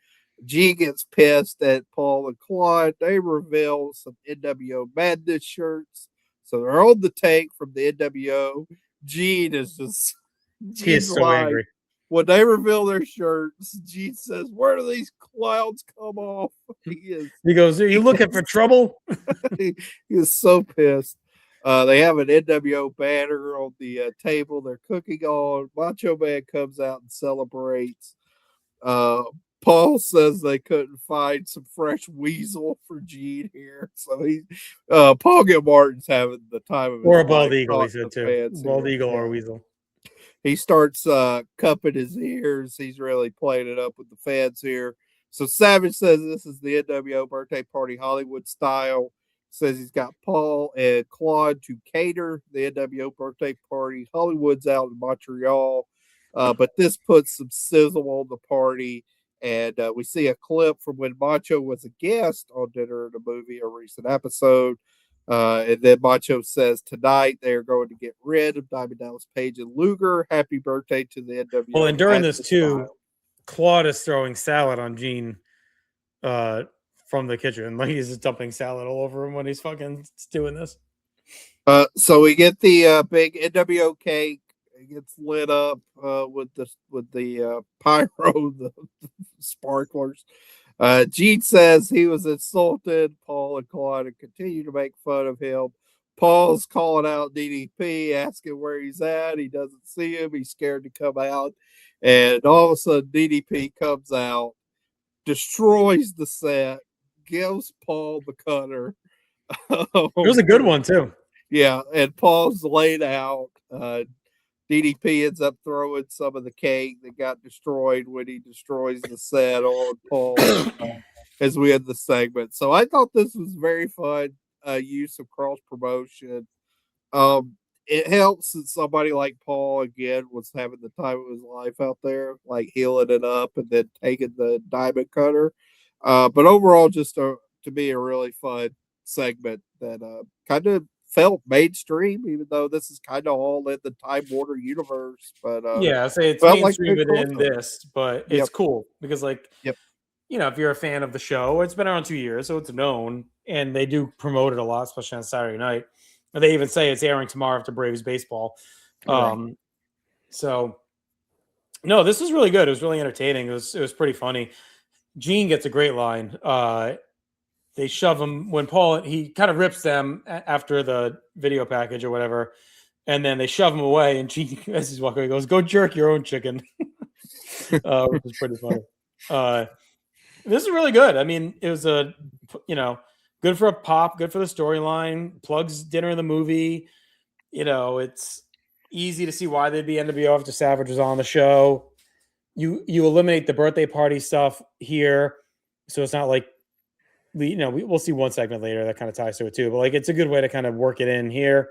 G gets pissed at Paul and Claude. They reveal some NWO Madness shirts. So they're on the tank from the NWO. Gene is just He is so angry. When they reveal their shirts, Gene says, "Where do these clouds come off?" He goes, "Are you looking for trouble?" He is so pissed. They have an NWO banner on the table they're cooking on. Macho Man comes out and celebrates. Paul says they couldn't find some fresh weasel for Gene here. So Paul Gilmartin's having the time of his life. Or a bald eagle, he said too. Bald eagle or weasel. He starts cupping his ears. He's really playing it up with the fans here. So Savage says this is the NWO birthday party Hollywood style. Says he's got Paul and Claude to cater the NWO birthday party. Hollywood's out in Montreal. But this puts some sizzle on the party. And we see a clip from when Macho was a guest on Dinner in a Movie, a recent episode. And then Macho says tonight they are going to get rid of Diamond Dallas Page and Luger. Happy birthday to the NWO. Well, and during this too, Claude is throwing salad on Gene from the kitchen. Like he's just dumping salad all over him when he's fucking doing this. So we get the big NWO cake. It gets lit up with the pyro, the sparklers. Gene says he was insulted. Paul and Claude continue to make fun of him. Paul's calling out DDP, asking where he's at. He doesn't see him. He's scared to come out. And all of a sudden, DDP comes out, destroys the set, gives Paul the cutter. It was a good one, too. Yeah, and Paul's laid out. DDP ends up throwing some of the cake that got destroyed when he destroys the set on Paul as we end the segment. So I thought this was very fun use of cross promotion. It helps that somebody like Paul again was having the time of his life out there, like healing it up and then taking the diamond cutter. But overall, just to be a really fun segment that kind of felt mainstream, even though this is kind of all in the Time Warner universe. But yeah, I say it's mainstream within this, but it's cool because, like, if you're a fan of the show, it's been around 2 years, so it's known, and they do promote it a lot, especially on Saturday night. And they even say it's airing tomorrow after Braves baseball. So, no, this was really good. It was really entertaining. It was pretty funny. Gene gets a great line. They shove him when Paul, he kind of rips them after the video package or whatever. And then they shove him away. And Gene, as he's walking away, goes, "Go jerk your own chicken," which is pretty funny. This is really good. I mean, it was good for a pop, good for the storyline, plugs Dinner in the Movie. It's easy to see why they'd be NWO after Savage was on the show. You eliminate the birthday party stuff here. So it's not like, we'll see one segment later that kind of ties to it too, but like it's a good way to kind of work it in here.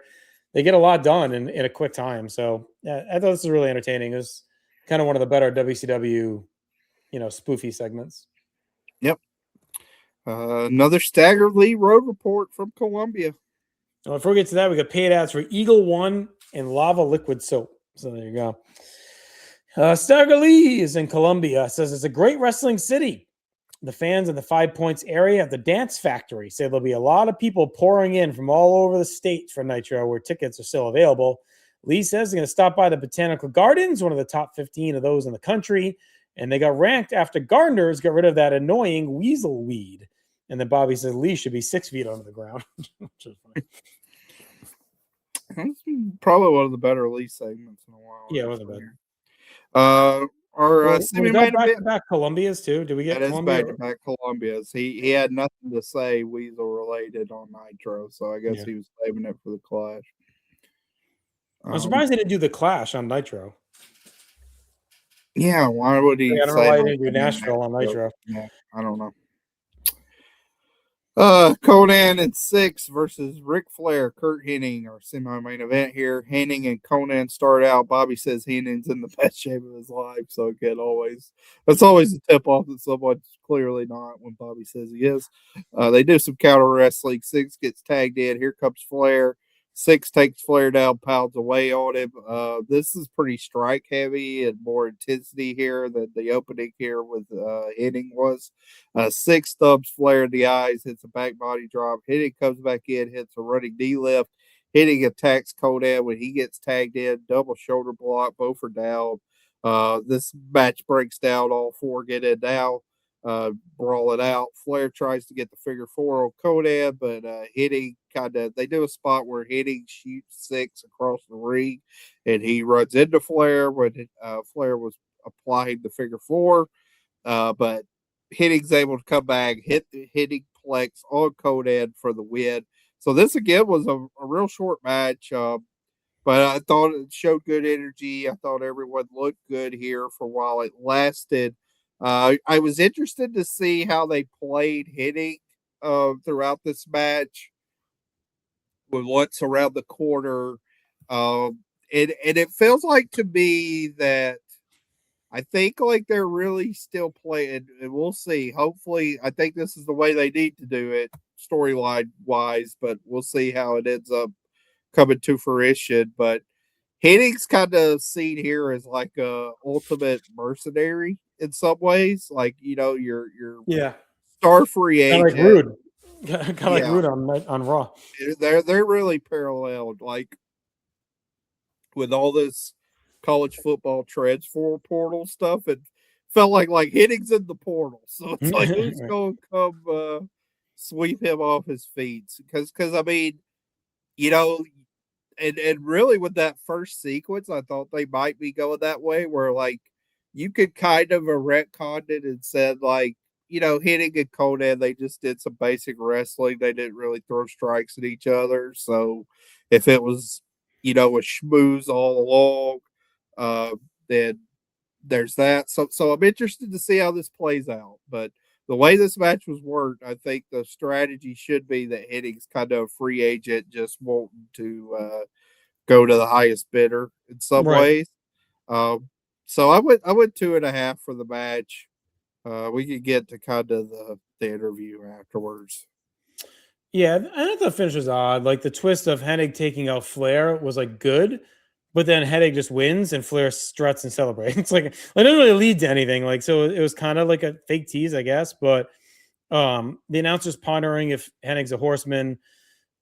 They get a lot done in a quick time. So yeah, I thought this was really entertaining. It was kind of one of the better WCW, spoofy segments. Yep. Another staggeringly road report from Columbia. Well, before we get to that, we got paid ads for Eagle One and Lava Liquid Soap. So there you go. Stagger Lee is in Columbia. Says it's a great wrestling city. The fans in the 5 Points area at the Dance Factory say there'll be a lot of people pouring in from all over the state for Nitro, where tickets are still available. Lee says they're going to stop by the Botanical Gardens, one of the top 15 of those in the country, and they got ranked after gardeners got rid of that annoying weasel weed. And then Bobby said Lee should be 6 feet under the ground, which is funny. That's probably one of the better Lee segments in a while. Yeah, it wasn't bad. Our Was semi-main that event. back-to-back Columbias too? Did we get That is Columbia? back-to-back Columbias. He had nothing to say Weasel related on Nitro, so I guess he was saving it for the Clash. I'm surprised they didn't do the Clash on Nitro. Yeah, why would he? I don't know why he didn't do Nashville on Nitro. Yeah, I don't know. Conan and 6 versus Ric Flair, Curt Hennig, our semi-main event here. Hennig and Conan start out. Bobby says Hennig's in the best shape of his life, so that's always a tip-off that someone's clearly not when Bobby says he is. They do some counter wrestling. 6 gets tagged in. Here comes Flair. 6 takes Flair down, pounds away on him. This is pretty strike heavy and more intensity here than the opening here with Hennig was. 6 thumps Flair in the eyes, hits a back body drop. Hennig comes back in, hits a running knee lift. Hennig attacks Conan when he gets tagged in, double shoulder block, both are down. This match breaks down, all 4 get in now. Brawl it out. Flair tries to get the figure 4 on Conan, but Hennig they do a spot where Hennig shoots 6 across the ring, and he runs into Flair when Flair was applying the figure 4. But Hennig's able to come back, hit the Hennig plex on Conan for the win. So this again was a real short match. But I thought it showed good energy. I thought everyone looked good here for while it lasted. I was interested to see how they played Hennig throughout this match with what's around the corner. And it feels like to me that I think like they're really still playing, and we'll see. Hopefully, I think this is the way they need to do it storyline wise, but we'll see how it ends up coming to fruition. But Hennig's kind of seen here as like a ultimate mercenary in some ways, like your star free agent, kind of like Rude on Raw. They're really paralleled, like with all this college football transfer portal stuff. It felt like Hennig's in the portal, so it's like who's going to come sweep him off his feet? Because I mean, and really with that first sequence, I thought they might be going that way, where like you could kind of retconned it and said like, Hennig and Conan, they just did some basic wrestling. They didn't really throw strikes at each other. So if it was, a schmooze all along, then there's that. So I'm interested to see how this plays out. But the way this match was worked, I think the strategy should be that Hennig's kind of a free agent, just wanting to go to the highest bidder in some ways. So I went 2.5 for the match. We could get to kind of the interview afterwards. Yeah, I thought the finish was odd. Like the twist of Hennig taking out Flair was like good, but then Hennig just wins and Flair struts and celebrates. It's like it didn't really lead to anything. Like so, it was kind of like a fake tease, I guess. But the announcer's pondering if Hennig's a horseman,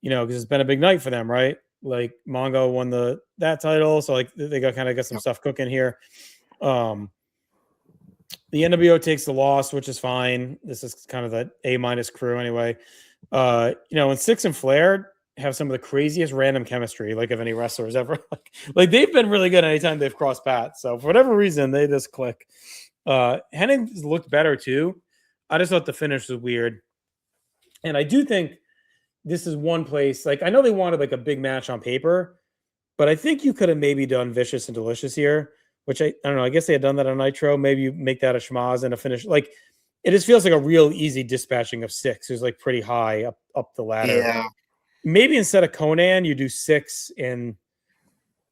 because it's been a big night for them, right? Like Mongo won that title, so like they got some stuff cooking here. The NWO takes the loss, which is fine. This is kind of the A- crew anyway. And 6 and Flair have some of the craziest random chemistry, like of any wrestlers ever. like they've been really good anytime they've crossed paths. So for whatever reason, they just click. Hennig looked better too. I just thought the finish was weird. And I do think this is one place, like I know they wanted like a big match on paper, but I think you could have maybe done Vicious and Delicious here, which I don't know. I guess they had done that on Nitro. Maybe you make that a schmaz and a finish. Like it just feels like a real easy dispatching of 6, who's like pretty high up the ladder. Yeah. Maybe instead of Conan, you do 6 in,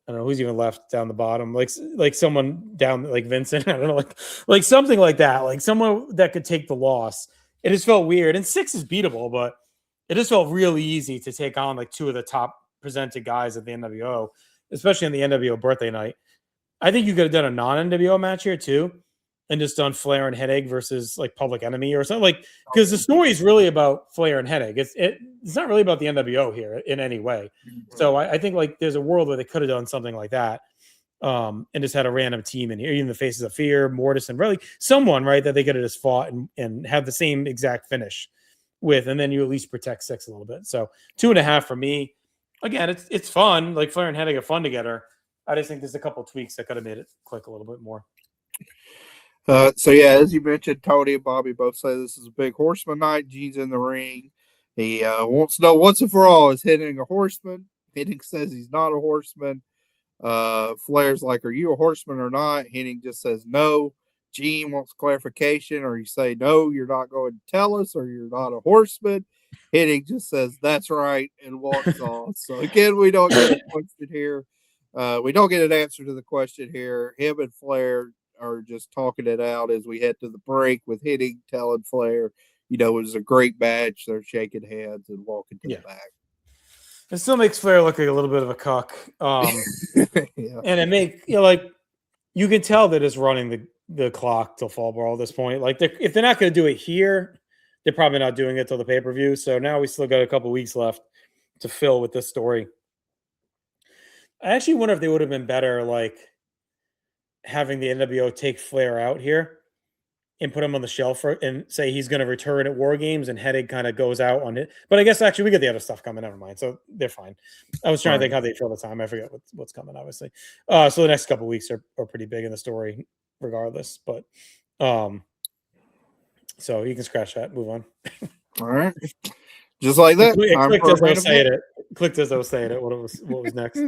I don't know who's even left down the bottom, like someone down like Vincent. I don't know, like something like that, like someone that could take the loss. It just felt weird, and 6 is beatable, but it just felt really easy to take on like 2 of the top presented guys at the NWO, especially on the NWO birthday night. I think you could have done a non-NWO match here too, and just done Flair and Hennig versus like Public Enemy or something, like because the story is really about Flair and Hennig. It's not really about the NWO here in any way. So I think like there's a world where they could have done something like that, and just had a random team in here, even the Faces of Fear, Mortis, and really someone right that they could have just fought and have the same exact finish. with, and then you at least protect 6 a little bit. So 2.5 for me. Again, it's fun. Like Flair and Hennig are fun together. I just think there's a couple of tweaks that could have made it click a little bit more. So yeah, as you mentioned, Tony and Bobby both say this is a big Horseman night. Gene's in the ring. He wants to know once and for all, is Hennig a horseman? Hennig says he's not a horseman. Flair's like, are you a horseman or not? Hennig just says no. Gene wants clarification, or you say no, you're not going to tell us, or you're not a horseman. Hennig just says that's right and walks off. So again, we don't get a question here. We don't get an answer to the question here. Him and Flair are just talking it out as we head to the break, with Hennig telling Flair, it was a great match. They're shaking hands and walking to the back. It still makes Flair look like a little bit of a cuck. And it you can tell that it's running the clock till Fall Brawl at this point. Like, if they're not going to do it here, they're probably not doing it till the pay-per-view. So now we still got a couple weeks left to fill with this story. I actually wonder if they would have been better, like, having the NWO take Flair out here and put him on the shelf and say he's going to return at War Games, and Hennig kind of goes out on it. But I guess actually we get the other stuff coming. Never mind. So they're fine. I was trying to think how they fill the time. I forget what's coming, obviously. So the next couple of weeks are pretty big in the story regardless. But so you can scratch that. Move on. All right. Just like that. Clicked as I was saying it. What was next?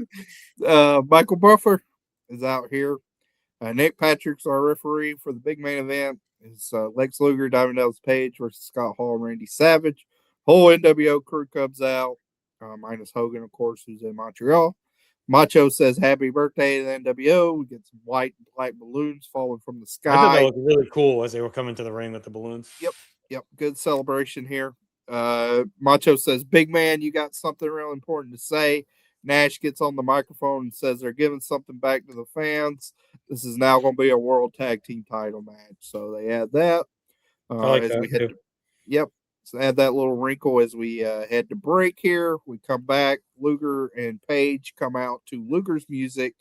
Michael Buffer is out here. Nick Patrick's our referee for the big main event. It's Lex Luger, Diamond Dallas Page versus Scott Hall and Randy Savage. Whole NWO crew comes out, minus Hogan, of course, who's in Montreal. Macho says happy birthday to the NWO. We get some white and black balloons falling from the sky. I thought that looked really cool as they were coming to the ring with the balloons. Yep. Good celebration here. Macho says, big man, you got something real important to say. Nash gets on the microphone and says they're giving something back to the fans. This is now going to be a World Tag Team title match. So they add that. I like that. So add that little wrinkle as we head to break here. We come back. Luger and Page come out to Luger's music.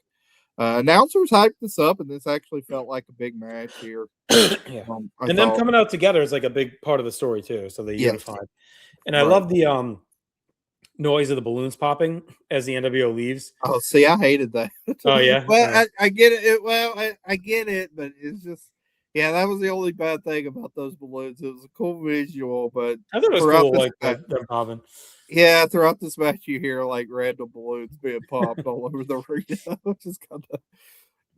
Announcers hyped this up, and this actually felt like a big match here. And them coming out together is like a big part of the story too. So they unified. And I love the noise of the balloons popping as the NWO leaves. Oh, see, I hated that. Oh yeah. Well, I get it. I get it, but it's just, that was the only bad thing about those balloons. It was a cool visual, but I thought it was cool, like them popping. Yeah, throughout this match, you hear like random balloons being popped all over the arena. Just kind of,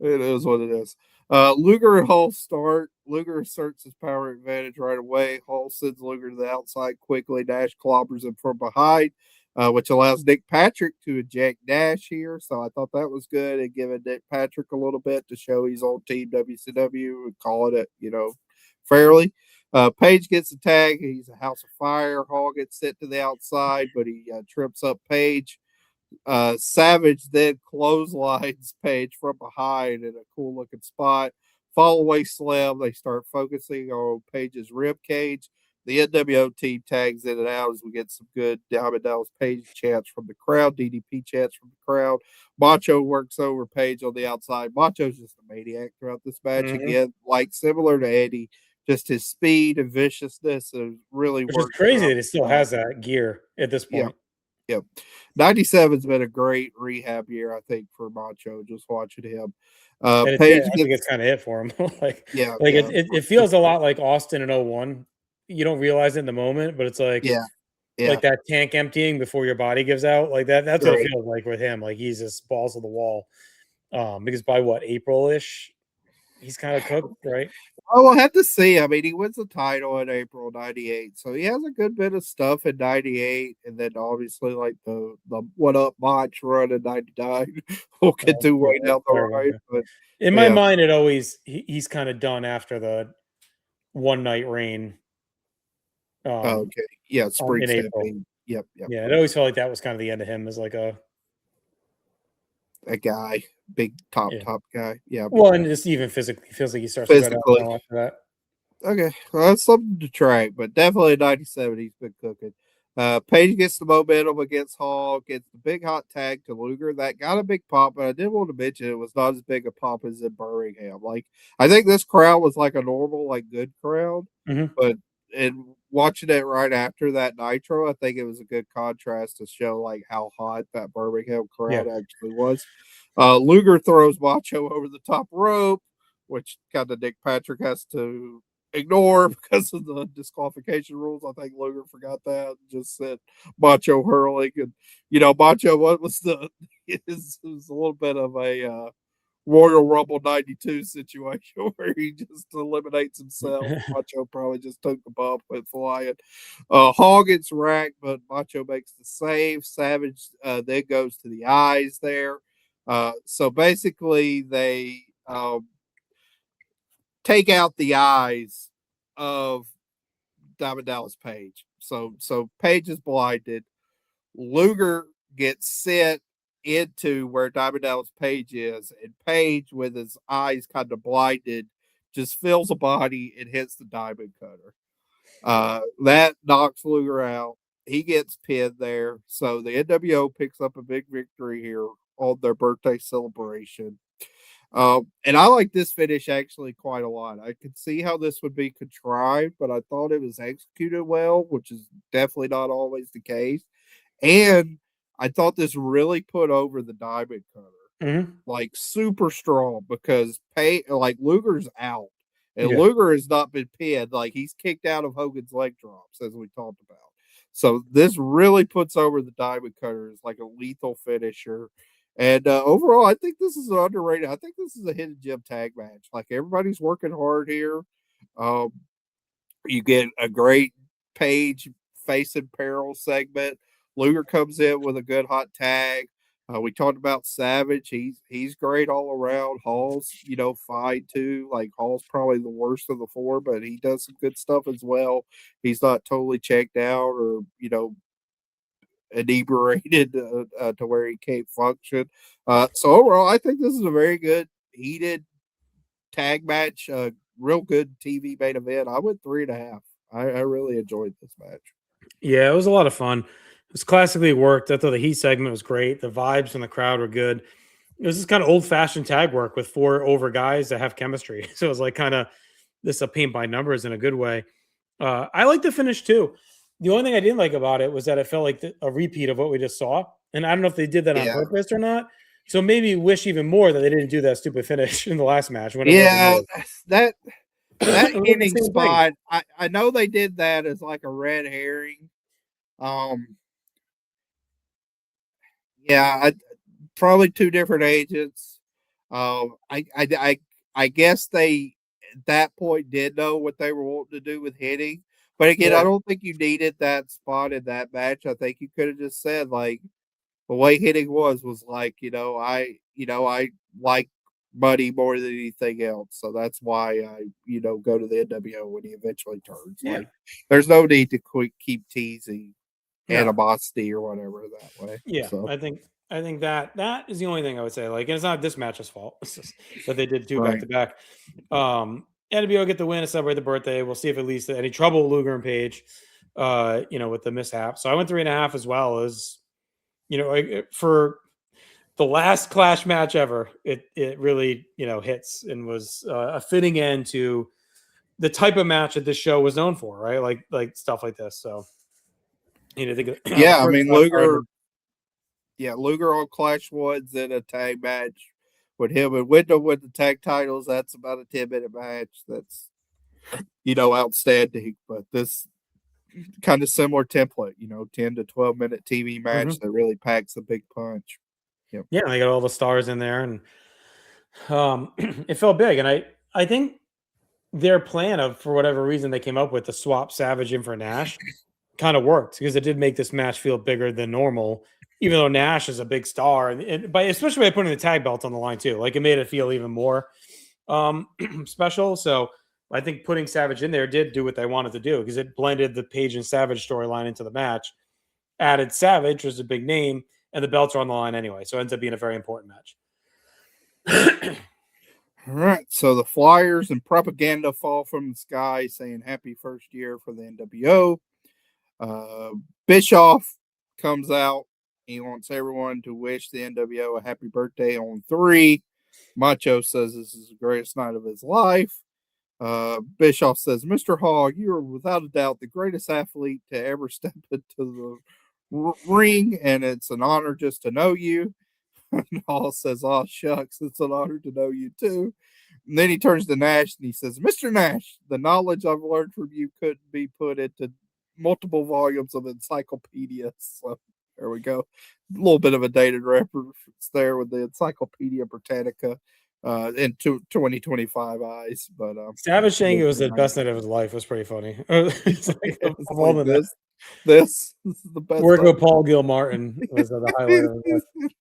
it is what it is. Luger and Hall start. Luger asserts his power advantage right away. Hall sends Luger to the outside quickly. Nash clobbers him from behind, which allows Nick Patrick to eject Nash here. So I thought that was good, and giving Nick Patrick a little bit to show he's on Team WCW and calling it, fairly. Page gets a tag. He's a house of fire. Hall gets sent to the outside, but he trips up Page. Savage then clotheslines Page from behind in a cool looking spot. Fall away slam. They start focusing on Page's rib cage. The NWO team tags in and out as we get some good Diamond Dallas Page chants from the crowd, DDP chants from the crowd. Macho works over Page on the outside. Macho's just a maniac throughout this match. Again, like similar to Eddie, just his speed and viciousness is really Which is crazy that he still has that gear at this point. Yep. 97's been a great rehab year, I think, for Macho, just watching him. Page, I think it's kind of it for him. It feels a lot like Austin in 01. You don't realize it in the moment, but it's like like that tank emptying before your body gives out. Like that's what it feels like with him. Like he's just balls to the wall. Because by April-ish, he's kind of cooked, right? Oh, we'll have to see. I mean, he wins the title in April '98, so he has a good bit of stuff in '98, and then obviously like the What Up Botch run in '99. We'll get to way down the line. But in my mind, it always he's kind of done after the one night reign. Okay, yeah, spring in April. Yep. Yeah, it always felt like that was kind of the end of him as like a guy, big top guy. Yeah. Well, and just even physically feels like he starts to go down after that. Okay, well, that's something to track, but definitely 97 he's been cooking. Page gets the momentum against Hall, gets the big hot tag to Luger. That got a big pop, but I did want to mention it was not as big a pop as in Birmingham. Like, I think this crowd was like a normal, like good crowd, but in watching it right after that Nitro, I think it was a good contrast to show like how hot that Birmingham crowd actually was. Luger throws Macho over the top rope, which kind of Nick Patrick has to ignore because of the disqualification rules. I think Luger forgot that, just said Macho hurling. And, Macho, what was it was a little bit of a Royal Rumble 92 situation where he just eliminates himself. Macho probably just took the bump with flying. Hall gets racked, but Macho makes the save. Savage then goes to the eyes there. So basically, they take out the eyes of Diamond Dallas Page. So Page is blinded. Luger gets sent into where Diamond Dallas Page is, and Page, with his eyes kind of blinded, just fills a body and hits the Diamond Cutter. That knocks Luger out. He gets pinned there. So the NWO picks up a big victory here on their birthday celebration. And I like this finish actually quite a lot. I could see how this would be contrived, but I thought it was executed well, which is definitely not always the case. And I thought this really put over the Diamond Cutter, like super strong, because Luger's out, and Luger has not been pinned. Like, he's kicked out of Hogan's leg drops, as we talked about. So this really puts over the Diamond Cutter as like a lethal finisher. And overall, I think this is an underrated. I think this is a hidden gem tag match. Like, everybody's working hard here. You get a great Page face and peril segment. Luger comes in with a good hot tag. We talked about Savage. He's great all around. Hall's, fine too. Like, Hall's probably the worst of the four, but he does some good stuff as well. He's not totally checked out or, inebriated to where he can't function. So overall, I think this is a very good heated tag match. Real good TV main event. I went 3.5. I really enjoyed this match. Yeah, it was a lot of fun. It was classically worked. I thought the heat segment was great. The vibes from the crowd were good. It was just kind of old fashioned tag work with 4 over guys that have chemistry. So it was like kind of this a paint by numbers in a good way. I like the finish too. The only thing I didn't like about it was that it felt like a repeat of what we just saw. And I don't know if they did that on purpose or not. So maybe wish even more that they didn't do that stupid finish in the last match. When that hitting spot, I know they did that as like a red herring. Probably 2 different agents. I guess they at that point did know what they were wanting to do with hitting. But again, I don't think you needed that spot in that match. I think you could have just said, like, the way hitting was like, I like Buddy more than anything else. So that's why I, go to the NWO when he eventually turns. Yeah. Like, there's no need to keep teasing animosity or whatever that way. Yeah. So I think that is the only thing I would say. Like, and it's not this match's fault. It's just that they did 2 back to back. NWO get the win to celebrate the birthday. We'll see if it leads to any trouble with Luger and Page, with the mishap. So I went 3.5 as well. As for the last Clash match ever, it really hits and was a fitting end to the type of match that this show was known for, right? Like stuff like this. So I mean, Luger on Clash Woods in a tag match with him and Wyndham with the tag titles. That's about a 10-minute match. That's outstanding. But this kind of similar template, 10 to 12-minute TV match that really packs a big punch. Yep. Yeah, they got all the stars in there, and it felt big. And I think their plan of, for whatever reason, they came up with to swap Savage in for Nash kind of worked, because it did make this match feel bigger than normal, even though Nash is a big star, and especially by putting the tag belt on the line too. Like, it made it feel even more special. So I think putting Savage in there did do what they wanted to do, because it blended the Page and Savage storyline into the match, added Savage, which is a big name, and the belts are on the line anyway. So it ends up being a very important match. All right. So the flyers and propaganda fall from the sky saying happy first year for the NWO. Bischoff comes out. He wants everyone to wish the NWO a happy birthday on 3. Macho says this is the greatest night of his life. Bischoff says, Mr. Hall, you are without a doubt the greatest athlete to ever step into the ring, and it's an honor just to know you. And Hall says, oh, shucks, it's an honor to know you too. And then he turns to Nash and he says, Mr. Nash, the knowledge I've learned from you couldn't be put into multiple volumes of encyclopedias. So there we go. A little bit of a dated reference there with the Encyclopedia Britannica in 2025 eyes. But Savage saying it was the best night of his life was pretty funny. It's like, it was of all like the this is the best. Where go Paul Gilmartin was the highlight of his life.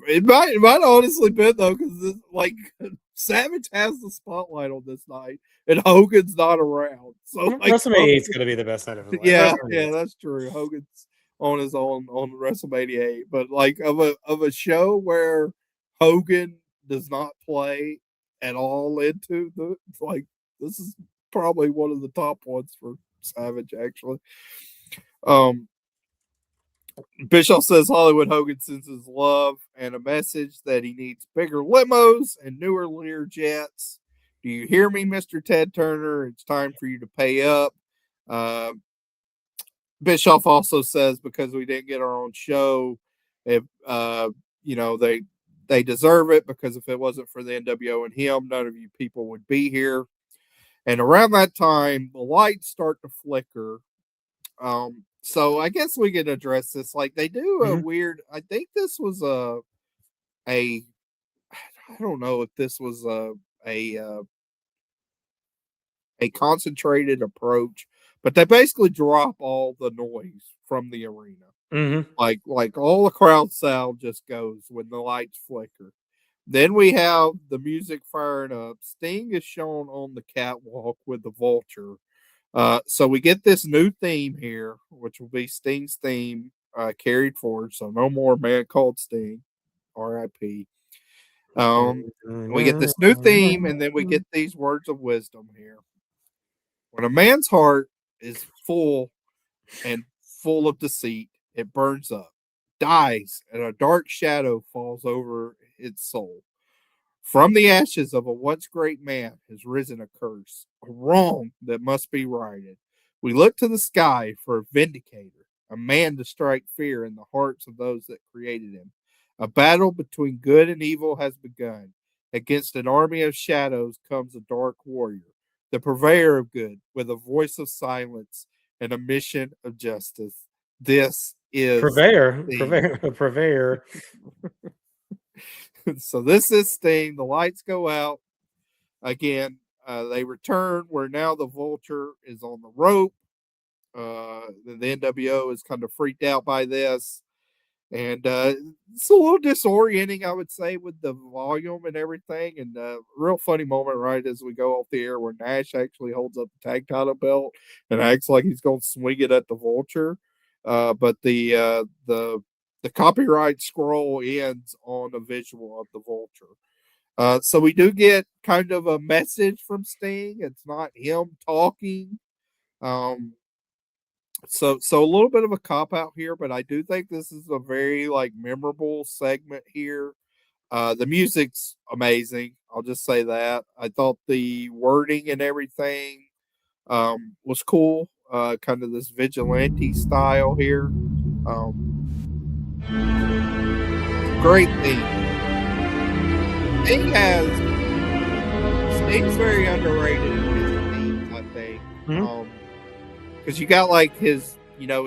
It might honestly been though, because like Savage has the spotlight on this night, and Hogan's not around. So like, WrestleMania 8 is going to be the best night of his life. Yeah, that's true. Hogan's on his own on WrestleMania 8, but like of a show where Hogan does not play at all into the like, this is probably one of the top ones for Savage actually. Bischoff says Hollywood Hogan sends his love and a message that he needs bigger limos and newer Lear jets. Do you hear me, Mr. Ted Turner? It's time for you to pay up. Bischoff also says because we didn't get our own show, if they deserve it, because if it wasn't for the NWO and him, none of you people would be here. And around that time, the lights start to flicker. So I guess we can address this. Like they do a weird. I think this was I don't know if this was a concentrated approach, but they basically drop all the noise from the arena. Like all the crowd sound just goes when the lights flicker. Then we have the music firing up. Sting is shown on the catwalk with the Vulture. So we get this new theme here, which will be Sting's theme carried forward. So no more Man Called Sting, R.I.P. We get this new theme, and then we get these words of wisdom here. When a man's heart is full and full of deceit, it burns up, dies, and a dark shadow falls over its soul. From the ashes of a once great man has risen a curse, a wrong that must be righted. We look to the sky for a vindicator, a man to strike fear in the hearts of those that created him. A battle between good and evil has begun. Against an army of shadows comes a dark warrior, the purveyor of good, with a voice of silence and a mission of justice. This is Purveyor. So this is Sting. The lights go out again. They return where now the Vulture is on the rope. The NWO is kind of freaked out by this. And it's a little disorienting, I would say, with the volume and everything. And a real funny moment right as we go off the air where Nash actually holds up the tag title belt and acts like he's going to swing it at the Vulture. But the copyright scroll ends on a visual of the Vulture. So we do get kind of a message from Sting. It's not him talking. So a little bit of a cop out here, but I do think this is a very like memorable segment here. The music's amazing. I'll just say that. I thought the wording and everything was cool. Kind of this vigilante style here. Great theme. Sting's very underrated in his themes, I think. Because you got like his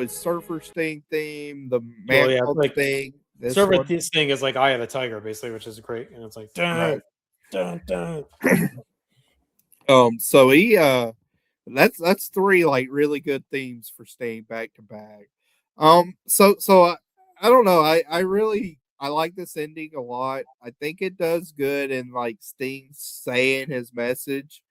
Surfer Sting theme, the Man Called Sting. Surfer Sting is like Eye of the Tiger, basically, which is great, and it's like dun, dun, dun. So he that's three like really good themes for Sting back to back. So I don't know. I like this ending a lot. I think it does good in like Sting saying his message.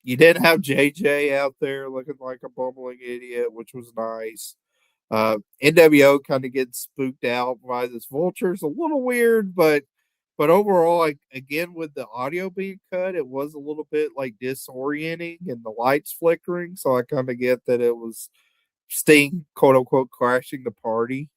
You didn't have JJ out there looking like a bumbling idiot, which was nice. NWO kind of gets spooked out by this Vulture. It's a little weird, but overall, again, with the audio being cut, it was a little bit like disorienting and the lights flickering. So I kind of get that it was Sting, quote unquote, crashing the party.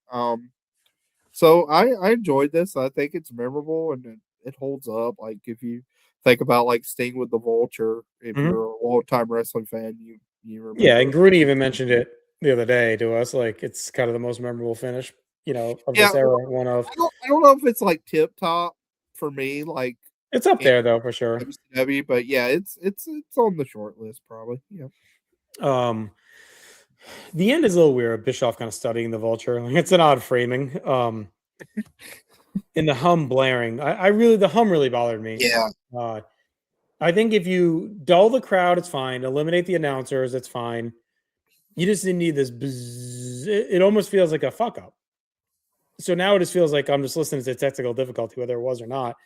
So I enjoyed this. I think it's memorable and it holds up. Like if you think about like Sting with the Vulture. If Mhm. you're a long time wrestling fan, you remember. Yeah, and Grudy even mentioned it the other day to us. Like, it's kind of the most memorable finish, of Yeah, this era. One of I don't know if it's like tip top for me, like it's up in there though for sure. WCW, but yeah, it's on the short list probably. Yeah. Um, the end is a little weird. Bischoff kind of studying the Vulture. Like, it's an odd framing. In the hum blaring, the hum really bothered me. Yeah. Uh, I think if you dull the crowd, it's fine. Eliminate the announcers, it's fine. You just didn't need this. Bzzz. It almost feels like a fuck up. So now it just feels like I'm just listening to technical difficulty, whether it was or not,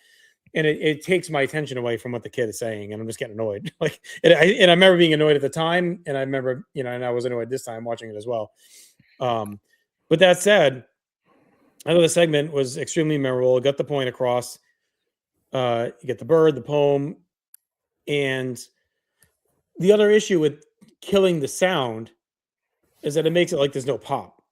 and it takes my attention away from what the kid is saying, and I'm just getting annoyed. Like, I remember being annoyed at the time, and I remember, and I was annoyed this time watching it as well. But that said, I thought the segment was extremely memorable. It got the point across. You get the bird, the poem, and the other issue with killing the sound is that it makes it like there's no pop.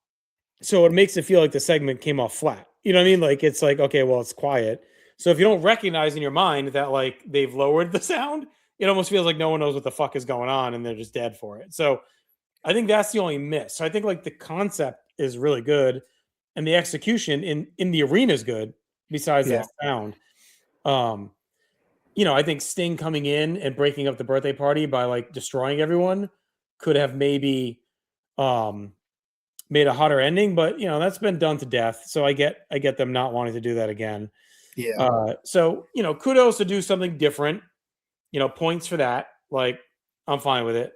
So it makes it feel like the segment came off flat. You know what I mean? Like, it's like, okay, well, it's quiet. So if you don't recognize in your mind that like they've lowered the sound, it almost feels like no one knows what the fuck is going on and they're just dead for it. So I think that's the only miss. So I think like the concept is really good and the execution in the arena is good besides that sound. I think Sting coming in and breaking up the birthday party by like destroying everyone could have maybe made a hotter ending, but that's been done to death. So I get them not wanting to do that again. Yeah. So kudos to do something different. Points for that. Like, I'm fine with it.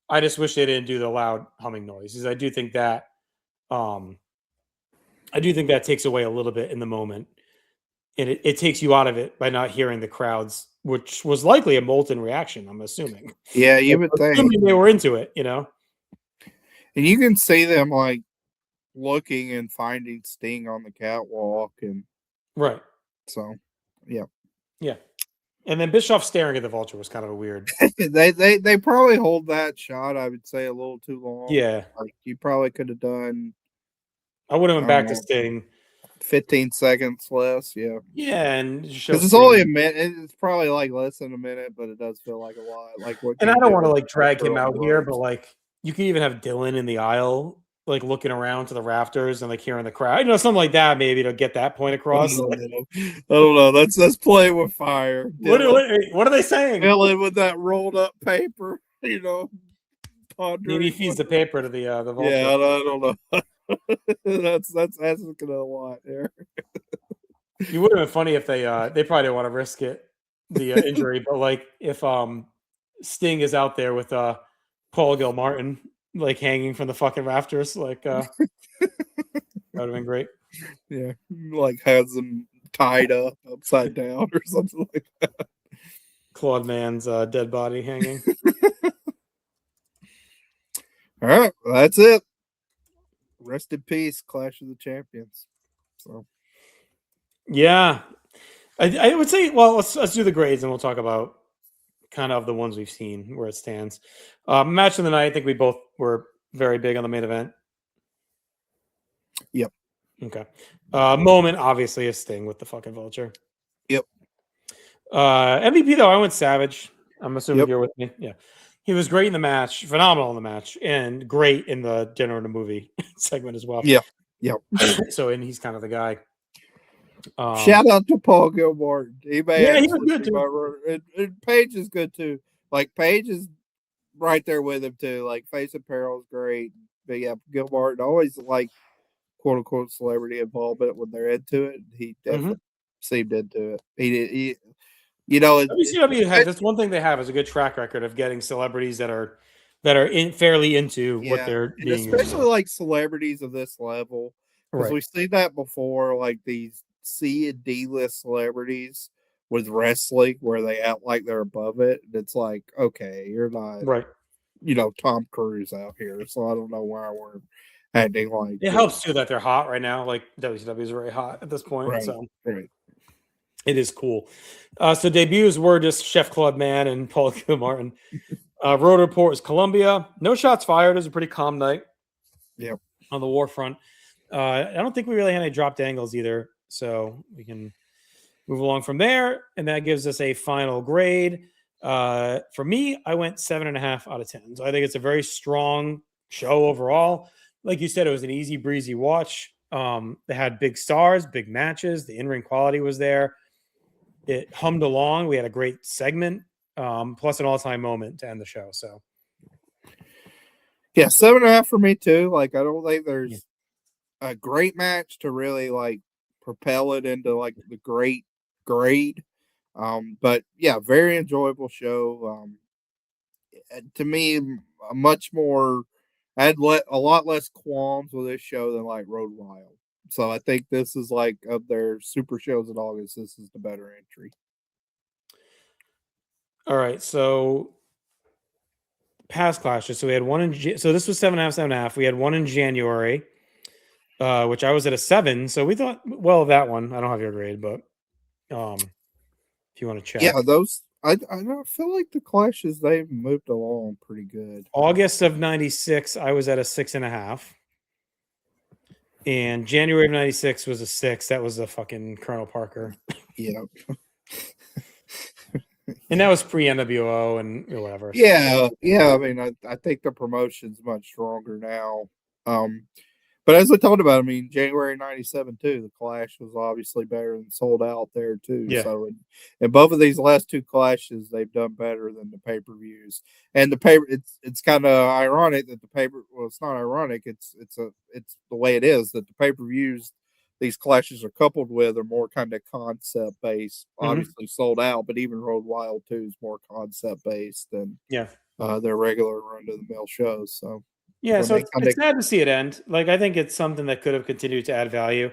I just wish they didn't do the loud humming noises. I do think that takes away a little bit in the moment, and it takes you out of it by not hearing the crowds, which was likely a molten reaction. I'm assuming. Yeah, you would think. They were into it, And you can see them like looking and finding Sting on the catwalk, and right. So, yeah. And then Bischoff staring at the Vulture was kind of a weird. they probably hold that shot, I would say, a little too long. Yeah, like you probably could have done. I would have went back to Sting. 15 seconds less, yeah. Yeah, and because it's only a minute. It's probably like less than a minute, but it does feel like a lot. Like what? And I don't want to like drag him out here, but like you could even have Dylan in the aisle, like looking around to the rafters and like hearing the crowd, something like that, maybe to get that point across. I don't know. That's playing with fire. What are they saying? Dylan with that rolled up paper, Maybe he feeds the paper to the Vulture. Yeah, I don't know. that's asking a lot there. You would have been funny if they probably didn't want to risk it, the injury, but like if Sting is out there with Paul Gilmartin like hanging from the fucking rafters, like that would have been great. Yeah, like has them tied up upside down or something like that. Claude Mann's dead body hanging. All right, well, that's it. Rest in peace, Clash of the Champions. So, yeah, I would say, well, let's do the grades and we'll talk about kind of the ones we've seen where it stands. Match of the night, I think we both were very big on the main event. Yep. Okay. Moment, obviously, is Sting with the fucking Vulture. Yep. MVP, though, I went Savage. I'm assuming you're with me. Yeah. He was great in the match, phenomenal in the match, and great in the dinner and the movie segment as well. Yeah. Yep. So, and he's kind of the guy. Shout out to Paul Gilmartin. He was good too. And Paige is good too. Like Paige is right there with him too. Like Face Apparel is great. But yeah, Gilmartin always like quote unquote celebrity involvement when they're into it. He definitely seemed into it. He WCW has that's one thing they have is a good track record of getting celebrities that are fairly into what they're being, especially like celebrities of this level, because we've seen that before, like these C and D list celebrities with wrestling where they act like they're above it, and it's like, okay, you're not Tom Cruise out here, so I don't know why we're acting like it helps too that they're hot right now. Like WCW is very hot at this point, so it is cool. So debuts were just Chef Claude Mann and Paul Gilmartin. Road report is Columbia. No shots fired. It was a pretty calm night. Yeah, on the war front. I don't think we really had any dropped angles either, so we can move along from there, and that gives us a final grade. For me, I went 7.5 out of 10. So I think it's a very strong show overall. Like you said, it was an easy breezy watch. They had big stars, big matches. The in-ring quality was there. It hummed along. We had a great segment, plus an all-time moment to end the show. So yeah, 7.5 for me too. Like, I don't think there's a great match to really like propel it into like the great grade. But yeah, very enjoyable show. To me, a much more. I had a lot less qualms with this show than like Road Wild. So I think this is like of their super shows in August. This is the better entry. all right, so past clashes. So we had one in. So this was 7.5, 7.5. We had one in January, which I was at a 7. So we thought well of that one. I don't have your grade, but if you want to check, Yeah, those. I don't feel like the clashes they've moved along pretty good. August of '96, I was at a 6.5. And January of '96 was a 6. That was a fucking Colonel Parker. Yeah. And that was pre NWO and whatever. Yeah. I mean, I think the promotion's much stronger now. But as I talked about, I mean, January '97 too, the Clash was obviously better and sold out there too. Yeah. So, in both of these last two clashes, they've done better than the pay-per-views. And it's kind of ironic that well, it's not ironic. It's the way it is that the pay-per-views these clashes are coupled with are more kind of concept based. Obviously sold out, but even Road Wild 2 is more concept based than their regular run to the mill shows. So. Yeah, so it's sad to see it end. Like, I think it's something that could have continued to add value.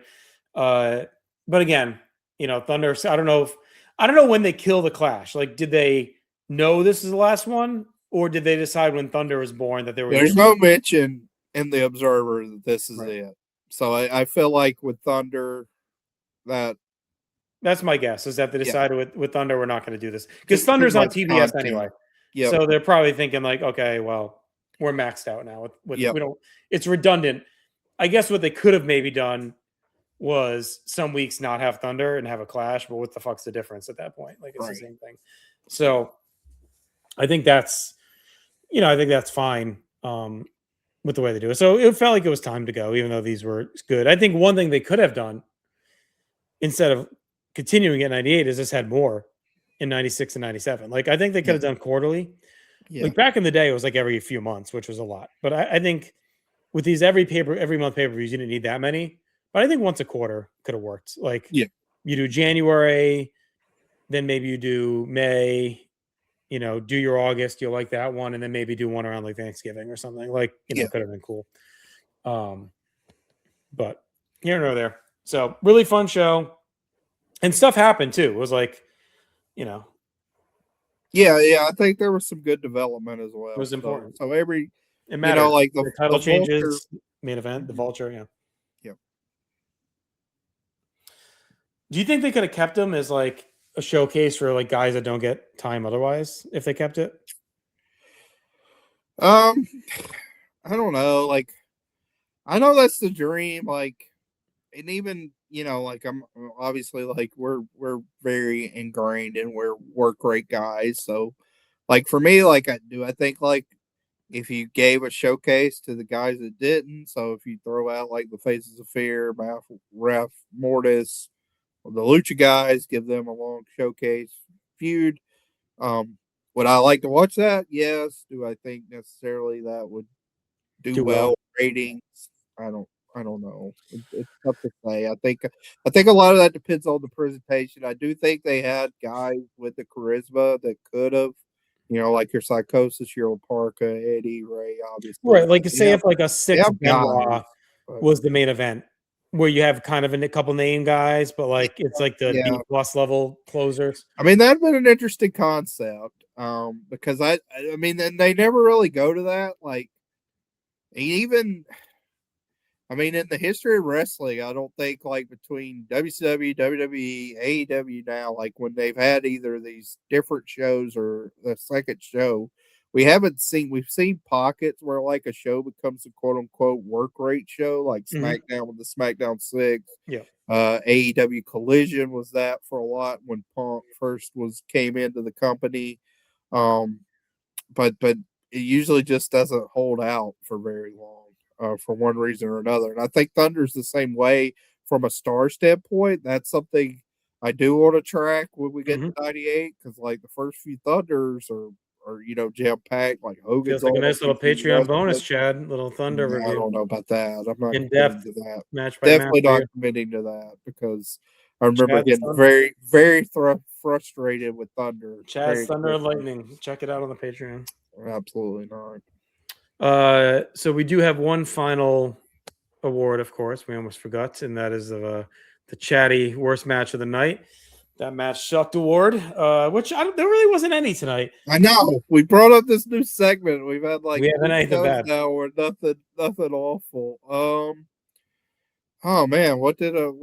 But again, Thunder, I don't know when they kill the Clash. Like, did they know this is the last one? Or did they decide when Thunder was born that there's no mention in the Observer that this is it. So I feel like with Thunder that's my guess, is that they decided with Thunder, we're not going to do this. Because Thunder's on TBS anyway. Yep. So they're probably thinking like, okay, well, we're maxed out now. We don't. It's redundant. I guess what they could have maybe done was some weeks not have Thunder and have a Clash, but what the fuck's the difference at that point? Like, it's the same thing. So I think that's fine with the way they do it. So it felt like it was time to go, even though these were good. I think one thing they could have done instead of continuing at 98 is just had more in 96 and 97. Like, I think they could have done quarterly. Yeah. Like back in the day, it was like every few months, which was a lot. But I think with these every month pay-per-views, you didn't need that many. But I think once a quarter could have worked. Like, you do January, then maybe you do May, do your August, you'll like that one, and then maybe do one around like Thanksgiving or something. Like, could have been cool. But here nor there. So really fun show. And stuff happened too. It was like, Yeah, I think there was some good development as well. It was important. So every, it mattered. Like the title changes, main event, the Vulture, Yeah. Do you think they could have kept him as like a showcase for like guys that don't get time otherwise if they kept it? I don't know. Like, I know that's the dream. Like, and even like I'm obviously like we're very ingrained and we're great guys. So, like for me, like I think like if you gave a showcase to the guys that didn't, so if you throw out like the Faces of Fear, Ref, Mortis, the Lucha guys, give them a long showcase feud. Would I like to watch that? Yes. Do I think necessarily that would do well ratings? I don't know. It's tough to say. I think a lot of that depends on the presentation. I do think they had guys with the charisma that could have, like your Psychosis, your Parka, Eddie, Ray, obviously. Right. Like, say if like a 6 Benoit was the main event, where you have kind of a couple name guys, but like it's like the B plus level closers. I mean, that'd been an interesting concept. Because I mean, then they never really go to that. Like, even, I mean, in the history of wrestling, I don't think like between WCW, WWE, AEW now, like when they've had either these different shows or the second show, we've seen pockets where like a show becomes a quote unquote work rate show, like SmackDown with the SmackDown 6. Yeah. AEW Collision was that for a lot when Punk first came into the company. But it usually just doesn't hold out for very long for one reason or another. And I think Thunder's the same way from a star standpoint. That's something I do want to track when we get to 98 because like the first few Thunders are jam packed. Like Hogan's Feels like a on nice little Patreon bonus, Chad. Little Thunder I review. don't know about that. I'm not In committing depth, to that. match by Definitely match. not committing to that because I remember Chad's getting Thunder. very, very frustrated with Thunder. Chad's Thunder and Lightning. Check it out on the Patreon. Absolutely not. So we do have one final award, of course. We almost forgot, and that is the Chatty worst match of the night. That match sucked award, which there really wasn't any tonight. I know. We brought up this new segment. We've had like we haven't anything bad now where nothing awful. Oh man, what I'm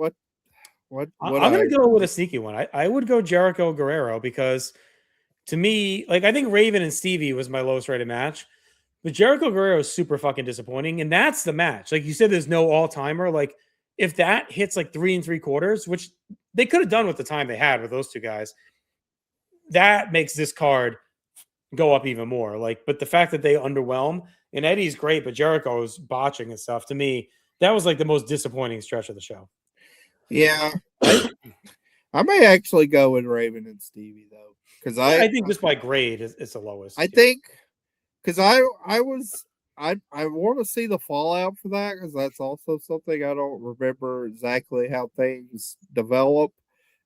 gonna go with a sneaky one. I would go Jericho Guerrero because to me, like I think Raven and Stevie was my lowest rated match. But Jericho Guerrero is super fucking disappointing. And that's the match. Like you said, there's no all-timer. Like if that hits like 3 3/4, which they could have done with the time they had with those two guys, that makes this card go up even more. Like, but the fact that they underwhelm and Eddie's great, but Jericho's botching and stuff, to me, that was like the most disappointing stretch of the show. Yeah. I may actually go with Raven and Stevie though. Because I think just by grade it's the lowest. I think because I want to see the fallout for that because that's also something I don't remember exactly how things develop.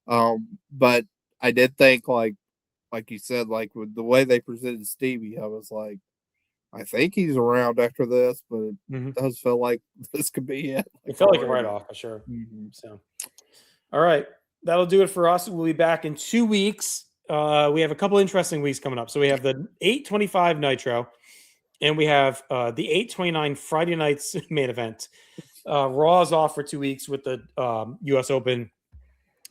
But I did think like you said, like with the way they presented Stevie, I was like, I think he's around after this, but it does feel like this could be it. It felt like a write-off for sure. So, all right, that'll do it for us. We'll be back in 2 weeks. We have a couple interesting weeks coming up. So we have the 8/25 Nitro, and we have the 8/29 Friday night's main event. Raw's off for 2 weeks with the U.S. Open.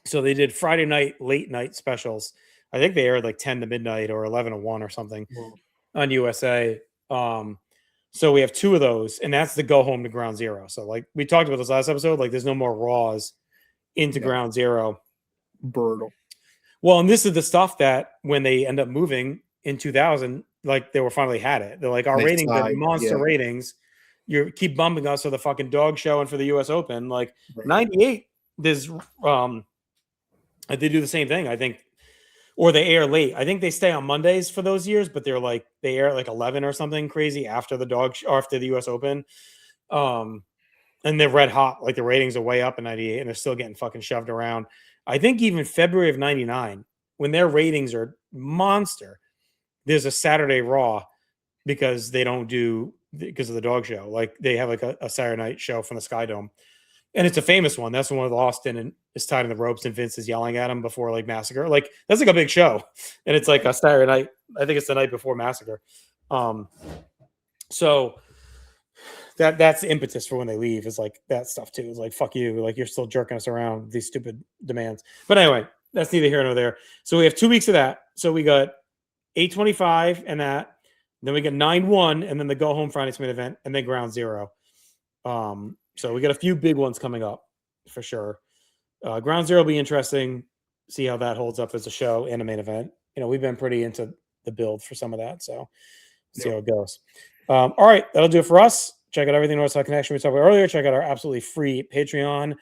So they did Friday night, late night specials. I think they aired like 10 to midnight or 11 to 1 or something on USA. So we have 2 of those, and that's the go home to Ground Zero. So like we talked about this last episode, like there's no more Raws into Ground Zero. Brutal. Well, and this is the stuff that when they end up moving in 2000, like they were finally had it. They're like, our ratings are monster ratings. You keep bumping us for the fucking dog show and for the US Open. Like 98, there's they do the same thing, I think. Or they air late. I think they stay on Mondays for those years, but they're like they air at like 11 or something crazy after after the US Open. And they're red hot. Like the ratings are way up in 98 and they're still getting fucking shoved around. I think even February of 99, when their ratings are monster, there's a Saturday Raw because they don't do because of the dog show. Like they have like a Saturday night show from the Sky Dome. And it's a famous one. That's the one with Austin and is tied in the ropes and Vince is yelling at him before like Massacre. Like that's like a big show. And it's like a Saturday night. I think it's the night before Massacre. So that's the impetus for when they leave is like that stuff too. It's like, fuck you. Like you're still jerking us around with these stupid demands. But anyway, that's neither here nor there. So we have 2 weeks of that. So we got 8/25 and that. Then we get 9/1 and then the go home Friday's main event and then Ground Zero. So we got a few big ones coming up for sure. Ground Zero will be interesting. See how that holds up as a show and a main event. You know, we've been pretty into the build for some of that. So see how it goes. All right. That'll do it for us. Check out everything Northside Connection we talked about earlier. Check out our absolutely free Patreon.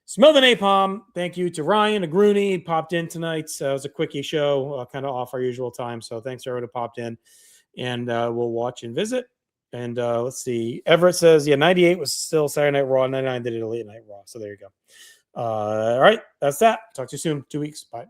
Smell the napalm. Thank you to Ryan Agruni. Popped in tonight. It was a quickie show, kind of off our usual time. So thanks to everyone who popped in. And we'll watch and visit. And let's see. Everett says, 98 was still Saturday Night Raw. 99 they did a late night Raw. So there you go. All right. That's that. Talk to you soon. 2 weeks. Bye.